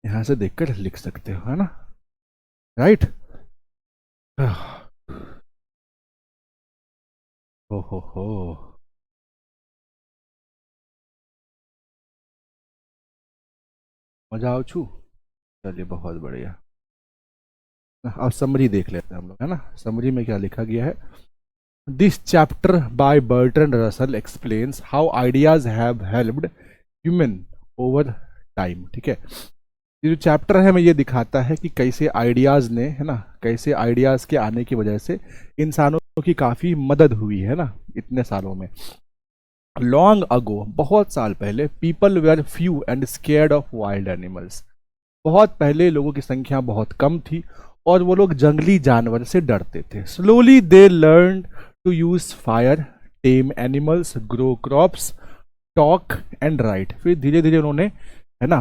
यहाँ से देखकर लिख सकते हो, है ना, राइट। हो मजा आओ छू। चलिए बहुत बढ़िया। अब समरी देख लेते हैं हम लोग, है ना, समरी में क्या लिखा गया है। This chapter by Bertrand Russell explains how ideas have helped human over time. ठीक है, ये जो चैप्टर है हमें ये दिखाता है कि कैसे आइडियाज़ ने, है ना, कैसे आइडियाज़ के आने की वजह से इंसानों की काफ़ी मदद हुई है ना इतने सालों में. लॉन्ग अगो, बहुत साल पहले, people were few and scared of wild animals. बहुत पहले लोगों की संख्या बहुत कम थी और वो लोग जंगली जानवर से डरते थे. Slowly they learn to use fire, tame animals, grow crops, talk and write. फिर धीरे धीरे उन्होंने, है ना,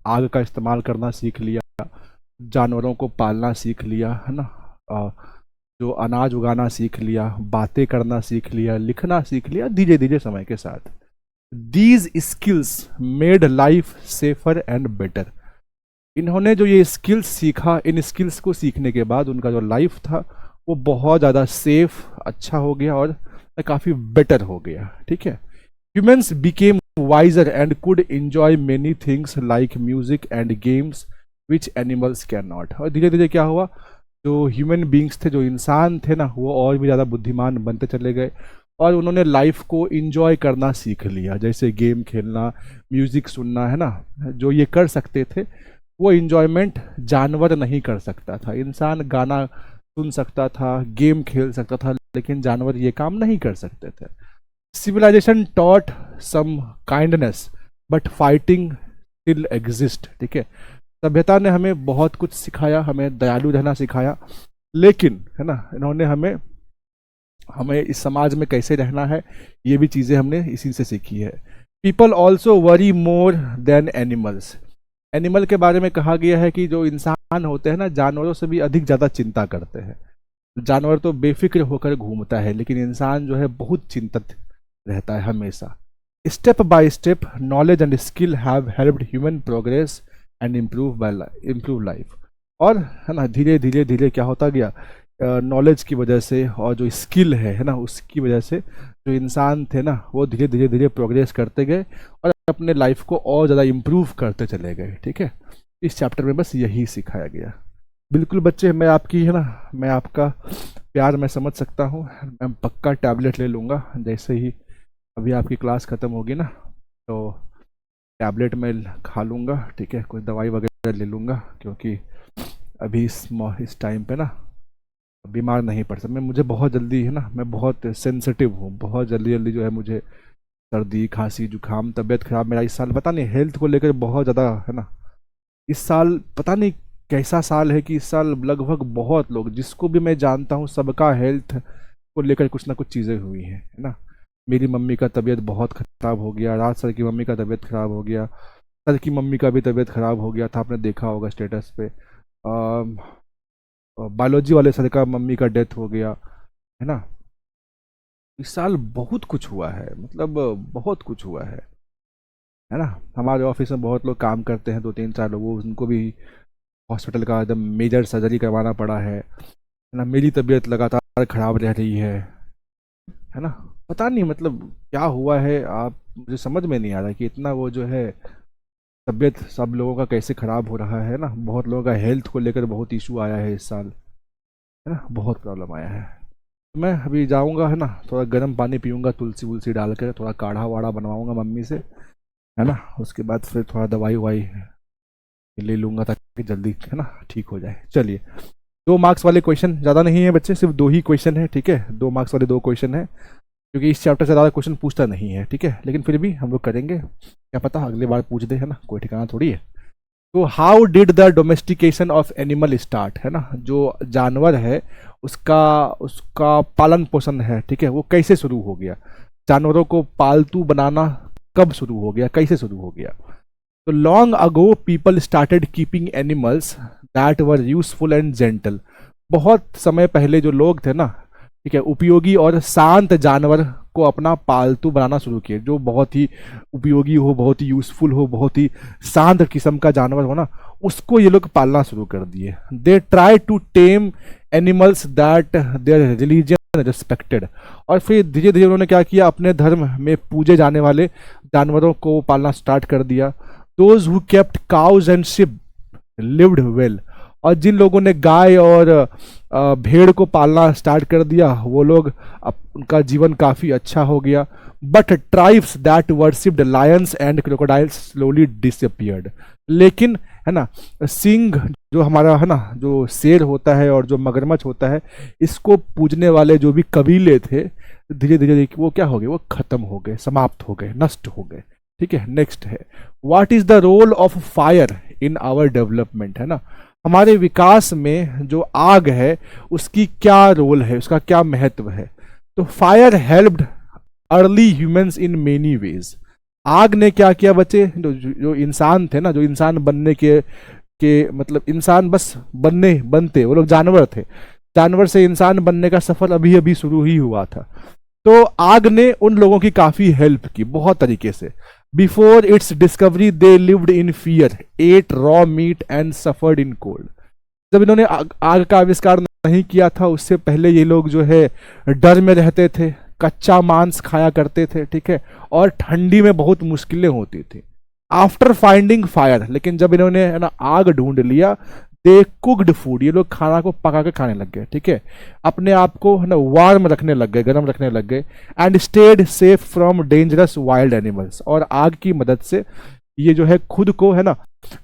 आग का इस्तेमाल करना सीख लिया, जानवरों को पालना सीख लिया, है ना, जो अनाज उगाना सीख लिया, बातें करना सीख लिया, लिखना सीख लिया धीरे धीरे समय के साथ. These skills made life safer and better. इन्होंने जो ये स्किल्स सीखा, इन स्किल्स को सीखने के बाद उनका जो लाइफ था वो बहुत ज़्यादा सेफ, अच्छा हो गया और काफ़ी बेटर हो गया. ठीक है, humans became wiser and could enjoy many things like music and games which animals cannot. और धीरे धीरे क्या हुआ, जो ह्यूमन बींग्स थे, जो इंसान थे ना, वो और भी ज़्यादा बुद्धिमान बनते चले गए और उन्होंने लाइफ को इंजॉय करना सीख लिया. जैसे गेम खेलना, म्यूज़िक सुनना, है ना, जो ये कर सकते थे वो इंजॉयमेंट जानवर नहीं कर सकता था. इंसान गाना सुन सकता था, गेम खेल सकता था, लेकिन जानवर ये काम नहीं कर सकते थे. Civilisation taught some kindness but fighting still exist. ठीक है, सभ्यता ने हमें बहुत कुछ सिखाया, हमें दयालु रहना सिखाया, लेकिन, है ना, इन्होंने हमें इस समाज में कैसे रहना है ये भी चीज़ें हमने इसी से सीखी है. पीपल ऑल्सो वरी मोर देन एनिमल्स. एनिमल के बारे में कहा गया है कि जो इंसान होते हैं ना, जानवरों से भी अधिक ज़्यादा चिंता करते हैं. जानवर तो बेफिक्र होकर घूमता है, लेकिन इंसान जो है बहुत चिंतित रहता है हमेशा. Step by step knowledge and skill have helped human progress and improve life. और, है ना, धीरे धीरे धीरे क्या होता गया, नॉलेज की वजह से और जो स्किल है ना, उसकी वजह से जो इंसान थे ना वो धीरे धीरे धीरे प्रोग्रेस करते गए और अपने लाइफ को और ज़्यादा इम्प्रूव करते चले गए. ठीक है, इस चैप्टर में बस यही सिखाया गया. बिल्कुल बच्चे, मैं आपकी, है ना, मैं आपका प्यार मैं समझ सकता हूँ. मैं पक्का टैबलेट ले लूँगा जैसे ही अभी आपकी क्लास ख़त्म होगी ना, तो टैबलेट मैं खा लूँगा. ठीक है, कोई दवाई वगैरह ले लूँगा, क्योंकि अभी इस टाइम पे ना बीमार नहीं पड़ सकता. मैं, मुझे बहुत जल्दी, है ना, मैं बहुत सेंसिटिव हूँ, बहुत जल्दी जल्दी जो है मुझे सर्दी, खांसी, जुकाम, तबीयत खराब. मेरा इस साल पता नहीं हेल्थ को लेकर बहुत ज़्यादा, है ना, इस साल पता नहीं कैसा साल है कि इस साल लगभग बहुत लोग, जिसको भी मैं जानता हूँ, सबका हेल्थ को लेकर कुछ ना कुछ चीज़ें हुई हैं, है ना. मेरी मम्मी का तबीयत बहुत ख़राब हो गया, राज सर की मम्मी का तबीयत ख़राब हो गया, सर की मम्मी का भी तबीयत ख़राब हो गया था, आपने देखा होगा स्टेटस पे. बायोलॉजी वाले सर का मम्मी का डेथ हो गया, है ना. इस साल बहुत कुछ हुआ है, मतलब बहुत कुछ हुआ है ना. हमारे ऑफिस में बहुत लोग काम करते हैं, 2-3-4 लोग, उनको भी हॉस्पिटल का एकदम मेजर सर्जरी करवाना पड़ा है ना. मेरी तबीयत लगातार ख़राब रह रही है ना. पता नहीं मतलब क्या हुआ है, आप, मुझे समझ में नहीं आ रहा कि इतना वो जो है तबीयत सब लोगों का कैसे ख़राब हो रहा है ना. बहुत लोगों का हेल्थ को लेकर बहुत इशू आया है इस साल, है ना, बहुत प्रॉब्लम आया है. तो मैं अभी जाऊंगा, है ना, थोड़ा गर्म पानी पीऊँगा, तुलसी वुलसी डाल कर थोड़ा काढ़ा वाढ़ा बनवाऊँगा मम्मी से, है ना. उसके बाद फिर थोड़ा दवाई ववाई ले लूँगा ताकि जल्दी, है ना, ठीक हो जाए. चलिए, 2 मार्क्स वाले क्वेश्चन, ज़्यादा नहीं है बच्चे, सिर्फ 2 ही क्वेश्चन है. ठीक है, 2 मार्क्स वाले 2 क्वेश्चन है, क्योंकि इस चैप्टर से ज़्यादा क्वेश्चन पूछता नहीं है. ठीक है, लेकिन फिर भी हम लोग करेंगे, क्या पता अगली बार पूछ दे, है ना, कोई ठिकाना थोड़ी है. तो how did the domestication of animal start, है ना, जो जानवर है उसका उसका पालन पोषण है, ठीक है, वो कैसे शुरू हो गया, जानवरों को पालतू बनाना कब शुरू हो गया, कैसे शुरू हो गया. तो long ago people started keeping animals that were useful and gentle. बहुत समय पहले जो लोग थे ना, ठीक है, उपयोगी और शांत जानवर को अपना पालतू बनाना शुरू किए, जो बहुत ही उपयोगी हो, बहुत ही यूजफुल हो, बहुत ही शांत किस्म का जानवर हो ना, उसको ये लोग पालना शुरू कर दिए. They try to tame animals that their religion respected. और फिर धीरे धीरे उन्होंने क्या किया, अपने धर्म में पूजे जाने वाले जानवरों को पालना स्टार्ट कर दिया. Those who kept cause and ship lived well. और जिन लोगों ने गाय और भेड़ को पालना स्टार्ट कर दिया वो लोग उनका जीवन काफ़ी अच्छा हो गया। But tribes that worshipped Lions and crocodiles slowly disappeared. लेकिन है ना, सिंह जो हमारा है ना, जो शेर होता है और जो मगरमच्छ होता है, इसको पूजने वाले जो भी कबीले थे धीरे धीरे वो क्या हो गए, वो खत्म हो गए, समाप्त हो गए, नष्ट हो गए। ठीक है, नेक्स्ट है what is the role of fire in our development, है ना, हमारे विकास में जो आग है उसकी क्या रोल है, उसका क्या महत्व है। तो fire helped early humans in many ways. आग ने क्या किया बच्चे, जो इंसान थे ना, जो इंसान बनने के मतलब इंसान बस बनते वो लोग जानवर थे, जानवर से इंसान बनने का सफर अभी अभी शुरू ही हुआ था। तो आग ने उन लोगों की काफी हेल्प की बहुत तरीके से। Before its discovery they lived in fear, ate raw meat and suffered in cold. जब इन्होंने आग का आविष्कार नहीं किया था उससे पहले ये लोग जो है डर में रहते थे, कच्चा मांस खाया करते थे, ठीक है, और ठंडी में बहुत मुश्किलें होती थी। आफ्टर फाइंडिंग फायर, लेकिन जब इन्होंने है ना आग ढूंढ लिया, दे कुक्ड फूड, ये लोग खाना को पका के खाने लग गए, ठीक है, अपने आप को है ना वार्म रखने लग गए, गर्म रखने लग गए। And stayed safe from dangerous wild animals, और आग की मदद से ये जो है खुद को है ना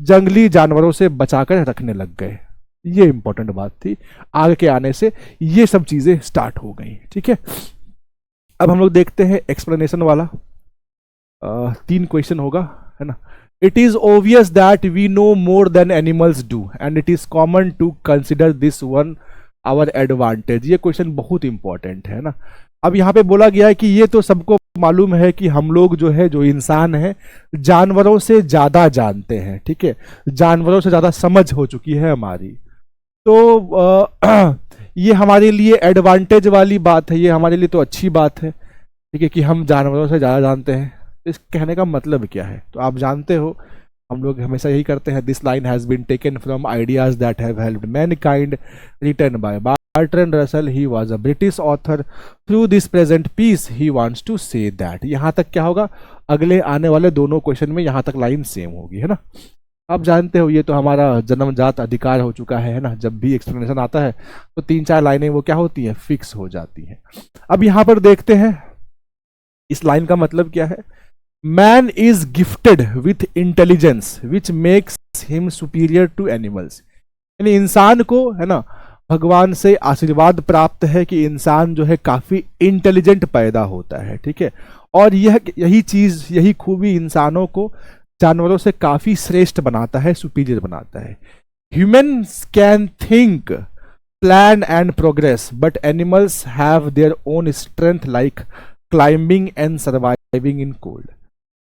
जंगली जानवरों से बचाकर रखने लग गए। ये इंपॉर्टेंट बात थी, आग के आने से ये सब चीजें स्टार्ट हो गई। ठीक है, अब हम लोग देखते हैं एक्सप्लेनेशन वाला 3 क्वेश्चन होगा, है ना। It is obvious that we know more than animals do and it is common to consider this one our advantage. ये क्वेश्चन बहुत इंपॉर्टेंट है ना। अब यहाँ पे बोला गया है कि ये तो सबको मालूम है कि हम लोग जो है, जो इंसान है, जानवरों से ज्यादा जानते हैं, ठीक है, जानवरों से ज्यादा समझ हो चुकी है हमारी। तो ये हमारे लिए एडवांटेज वाली बात है, ये हमारे लिए तो अच्छी बात है, ठीक है, कि हम जानवरों से ज़्यादा जानते हैं। इस कहने का मतलब क्या है, तो आप जानते हो हम लोग हमेशा यही करते हैं। This line has been taken from ideas that have helped mankind, written by Bertrand Russell, he was a British author. Through this present piece he wants to say that. यहाँ तक क्या होगा, अगले आने वाले दोनों क्वेश्चन में यहाँ तक लाइन सेम होगी, है ना। आप जानते हो ये तो हमारा जन्मजात अधिकार हो चुका है ना, जब भी एक्सप्लेनेशन आता है तो 3-4 लाइनें वो क्या होती हैं, फिक्स हो जाती हैं। अब यहाँ पर देखते हैं इस लाइन का मतलब क्या है। Man is gifted with intelligence which makes him superior to animals. यानी इंसान को है ना भगवान से आशीर्वाद प्राप्त है कि इंसान जो है काफी इंटेलिजेंट पैदा होता है, ठीक है, और यही चीज, यही खूबी इंसानों को जानवरों से काफी श्रेष्ठ बनाता है, सुपीरियर बनाता है। Humans can think, plan and progress, but animals have their own strength like climbing and surviving in cold.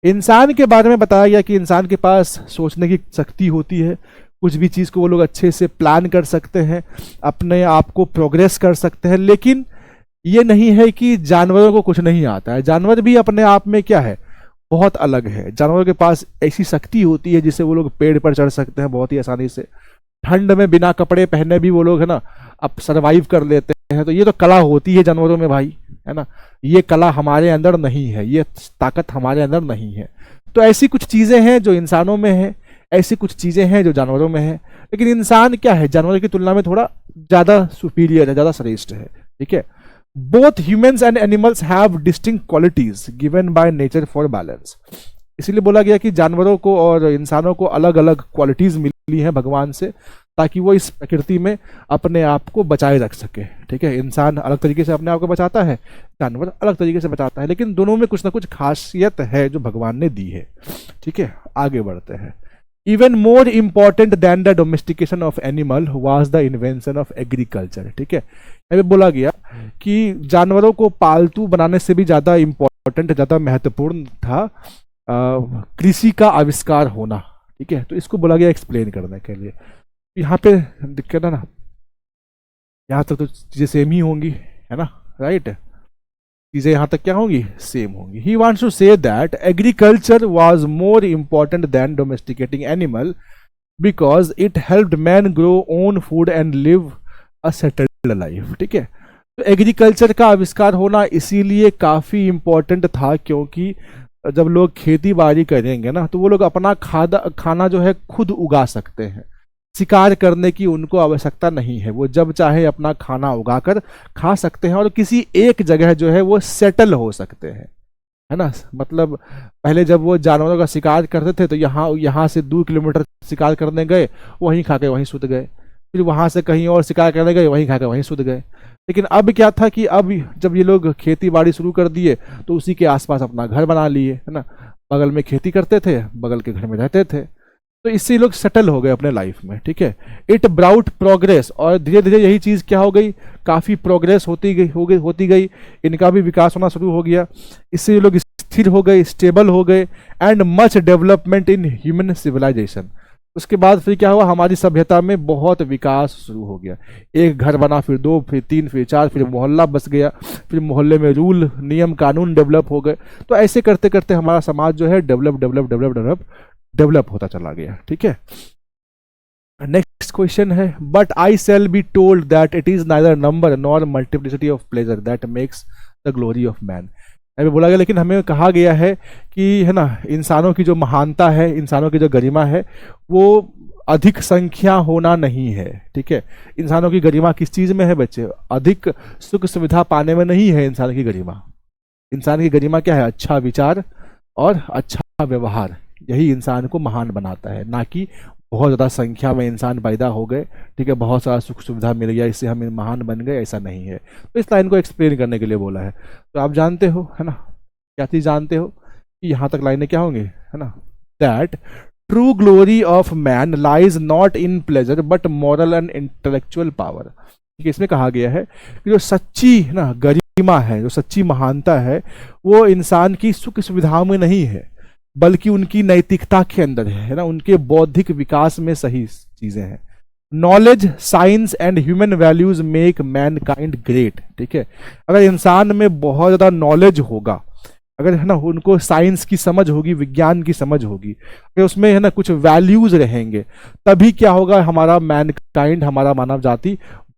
इंसान के बारे में बताया गया कि इंसान के पास सोचने की शक्ति होती है, कुछ भी चीज को वो लोग अच्छे से प्लान कर सकते हैं, अपने आप को प्रोग्रेस कर सकते हैं। लेकिन ये नहीं है कि जानवरों को कुछ नहीं आता है, जानवर भी अपने आप में क्या है, बहुत अलग है। जानवरों के पास ऐसी शक्ति होती है जिससे वो लोग पेड़ पर चढ़ सकते हैं बहुत ही आसानी से, ठंड में बिना कपड़े पहने भी वो लोग है ना अब सरवाइव कर लेते हैं। तो ये तो कला होती है जानवरों में भाई, है ना, ये कला हमारे अंदर नहीं है, ये ताकत हमारे अंदर नहीं है। तो ऐसी कुछ चीजें हैं जो इंसानों में है, ऐसी कुछ चीजें हैं जो जानवरों में है। लेकिन इंसान क्या है, जानवरों की तुलना में थोड़ा ज्यादा सुपीरियर है, ज्यादा श्रेष्ठ है, ठीक है। Both humans and animals have distinct qualities given by nature for balance. इसीलिए बोला गया कि जानवरों को और इंसानों को अलग अलग क्वालिटीज मिली हैं भगवान से, ताकि वो इस प्रकृति में अपने आप को बचाए रख सके, ठीक है। इंसान अलग तरीके से अपने आप को बचाता है, जानवर अलग तरीके से बचाता है, लेकिन दोनों में कुछ ना कुछ खासियत है जो भगवान ने दी है, ठीक है। आगे बढ़ते हैं। Even more important than the domestication of animal was the invention of agriculture, ठीक है। अभी बोला गया कि जानवरों को पालतू बनाने से भी ज्यादा इंपॉर्टेंट, ज्यादा महत्वपूर्ण था कृषि का आविष्कार होना, ठीक है। तो इसको बोला गया एक्सप्लेन करने के लिए। यहाँ पे दिक्कत है ना, यहाँ तक तो चीजें सेम ही होंगी, है ना, राइट, चीजें यहाँ तक क्या होंगी, सेम होंगी। He wants to say that agriculture was more important than domesticating animal because it helped man grow own food and live a settled life, ठीक है। तो एग्रीकल्चर का आविष्कार होना इसीलिए काफी इंपॉर्टेंट था क्योंकि जब लोग खेती बाड़ी करेंगे ना तो वो लोग अपना खाना जो है खुद उगा सकते हैं, शिकार करने की उनको आवश्यकता नहीं है। वो जब चाहे अपना खाना उगाकर खा सकते हैं और किसी एक जगह जो है वो सेटल हो सकते हैं, है ना। मतलब पहले जब वो जानवरों का शिकार करते थे तो यहाँ से 2 किलोमीटर शिकार करने गए, वहीं खा के वहीं सुत गए, फिर वहां से कहीं और शिकार करने गए, वहीं खा के वहीं सुत गए। लेकिन अब क्या था कि अब जब ये लोग खेती बाड़ी शुरू कर दिए तो उसी के आसपास अपना घर बना लिए, है ना। बगल में खेती करते थे, बगल के घर में रहते थे, तो इससे ये लोग सेटल हो गए अपने लाइफ में, ठीक है। इट ब्राउट प्रोग्रेस, और धीरे धीरे यही चीज़ क्या हो गई, काफ़ी प्रोग्रेस होती गई, इनका भी विकास होना शुरू हो गया। इससे ये लोग स्थिर हो गए, स्टेबल हो गए, and much development in human civilisation. उसके बाद फिर क्या हुआ, हमारी सभ्यता में बहुत विकास शुरू हो गया। एक घर बना, फिर 2, फिर 3, फिर 4, फिर मोहल्ला बस गया, फिर मोहल्ले में रूल नियम कानून डेवलप हो गए। तो ऐसे करते करते हमारा समाज जो है डेवलप होता चला गया, ठीक है। नेक्स्ट क्वेश्चन है, but I shall be told that it is neither number nor multiplicity of pleasure that makes the glory of man. अभी बोला गया, लेकिन हमें कहा गया है कि, है ना, इंसानों की जो महानता है, इंसानों की जो गरिमा है, वो अधिक संख्या होना नहीं है, ठीक है। इंसानों की गरिमा किस चीज में है बच्चे, अधिक सुख सुविधा पाने में नहीं है। इंसान की गरिमा, इंसान की गरिमा क्या है, अच्छा विचार और अच्छा व्यवहार, यही इंसान को महान बनाता है, ना कि बहुत ज़्यादा संख्या में इंसान पैदा हो गए, ठीक है, बहुत सारा सुख सुविधा मिल गया, इससे हम महान बन गए, ऐसा नहीं है। तो इस लाइन को एक्सप्लेन करने के लिए बोला है। तो आप जानते हो, है ना, क्या चीज़ जानते हो कि यहाँ तक लाइनें क्या होंगी, है ना, that true glory of man lies not in pleasure but moral and intellectual power. ठीक है, इसमें कहा गया है कि जो सच्ची ना गरिमा है, जो सच्ची महानता है, वो इंसान की सुख सुविधाओं में नहीं है, बल्कि उनकी नैतिकता के अंदर है ना, उनके बौद्धिक विकास में सही चीजें हैं। Knowledge, science and human values make man kind great. ठीक है, अगर इंसान में बहुत ज्यादा नॉलेज होगा, अगर है ना उनको साइंस की समझ होगी, विज्ञान की समझ होगी, अगर उसमें है ना कुछ वैल्यूज रहेंगे, तभी क्या होगा, हमारा मैन काइंड, हमारा मानव जाति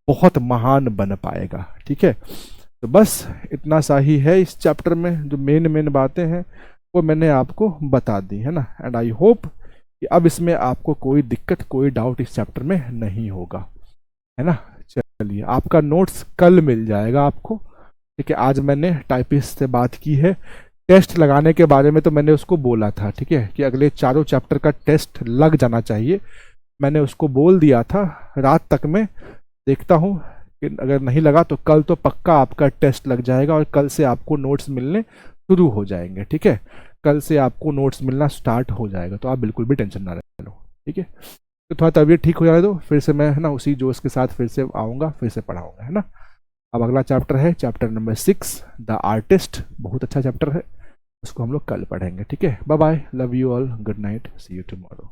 बहुत महान बन पाएगा। ठीक है, तो बस इतना सा ही है इस चैप्टर में, जो मेन बातें हैं वो मैंने आपको बता दी, है ना। एंड आई होप कि अब इसमें आपको कोई दिक्कत, कोई डाउट इस चैप्टर में नहीं होगा, है ना। चलिए, आपका नोट्स कल मिल जाएगा आपको। ठीक है, आज मैंने टाइपिस्ट से बात की है, टेस्ट लगाने के बारे में तो मैंने उसको बोला था, ठीक है, कि अगले चारों चैप्टर का टेस्ट लग जाना चाहिए, मैंने उसको बोल दिया था रात तक में। देखता हूँ कि अगर नहीं लगा तो कल तो पक्का आपका टेस्ट लग जाएगा, और कल से आपको नोट्स मिलने शुरू हो जाएंगे। ठीक है, कल से आपको नोट्स मिलना स्टार्ट हो जाएगा, तो आप बिल्कुल भी टेंशन ना लो। ठीक है, तो थोड़ा तबीयत ठीक हो जाए तो फिर से मैं, है ना, उसी जोश के साथ फिर से आऊँगा, फिर से पढ़ाऊँगा, है ना। अब अगला चैप्टर है चैप्टर नंबर 6, द आर्टिस्ट। बहुत अच्छा चैप्टर है, उसको हम लोग कल पढ़ेंगे। ठीक है, bye bye, love you all, good night, see you tomorrow.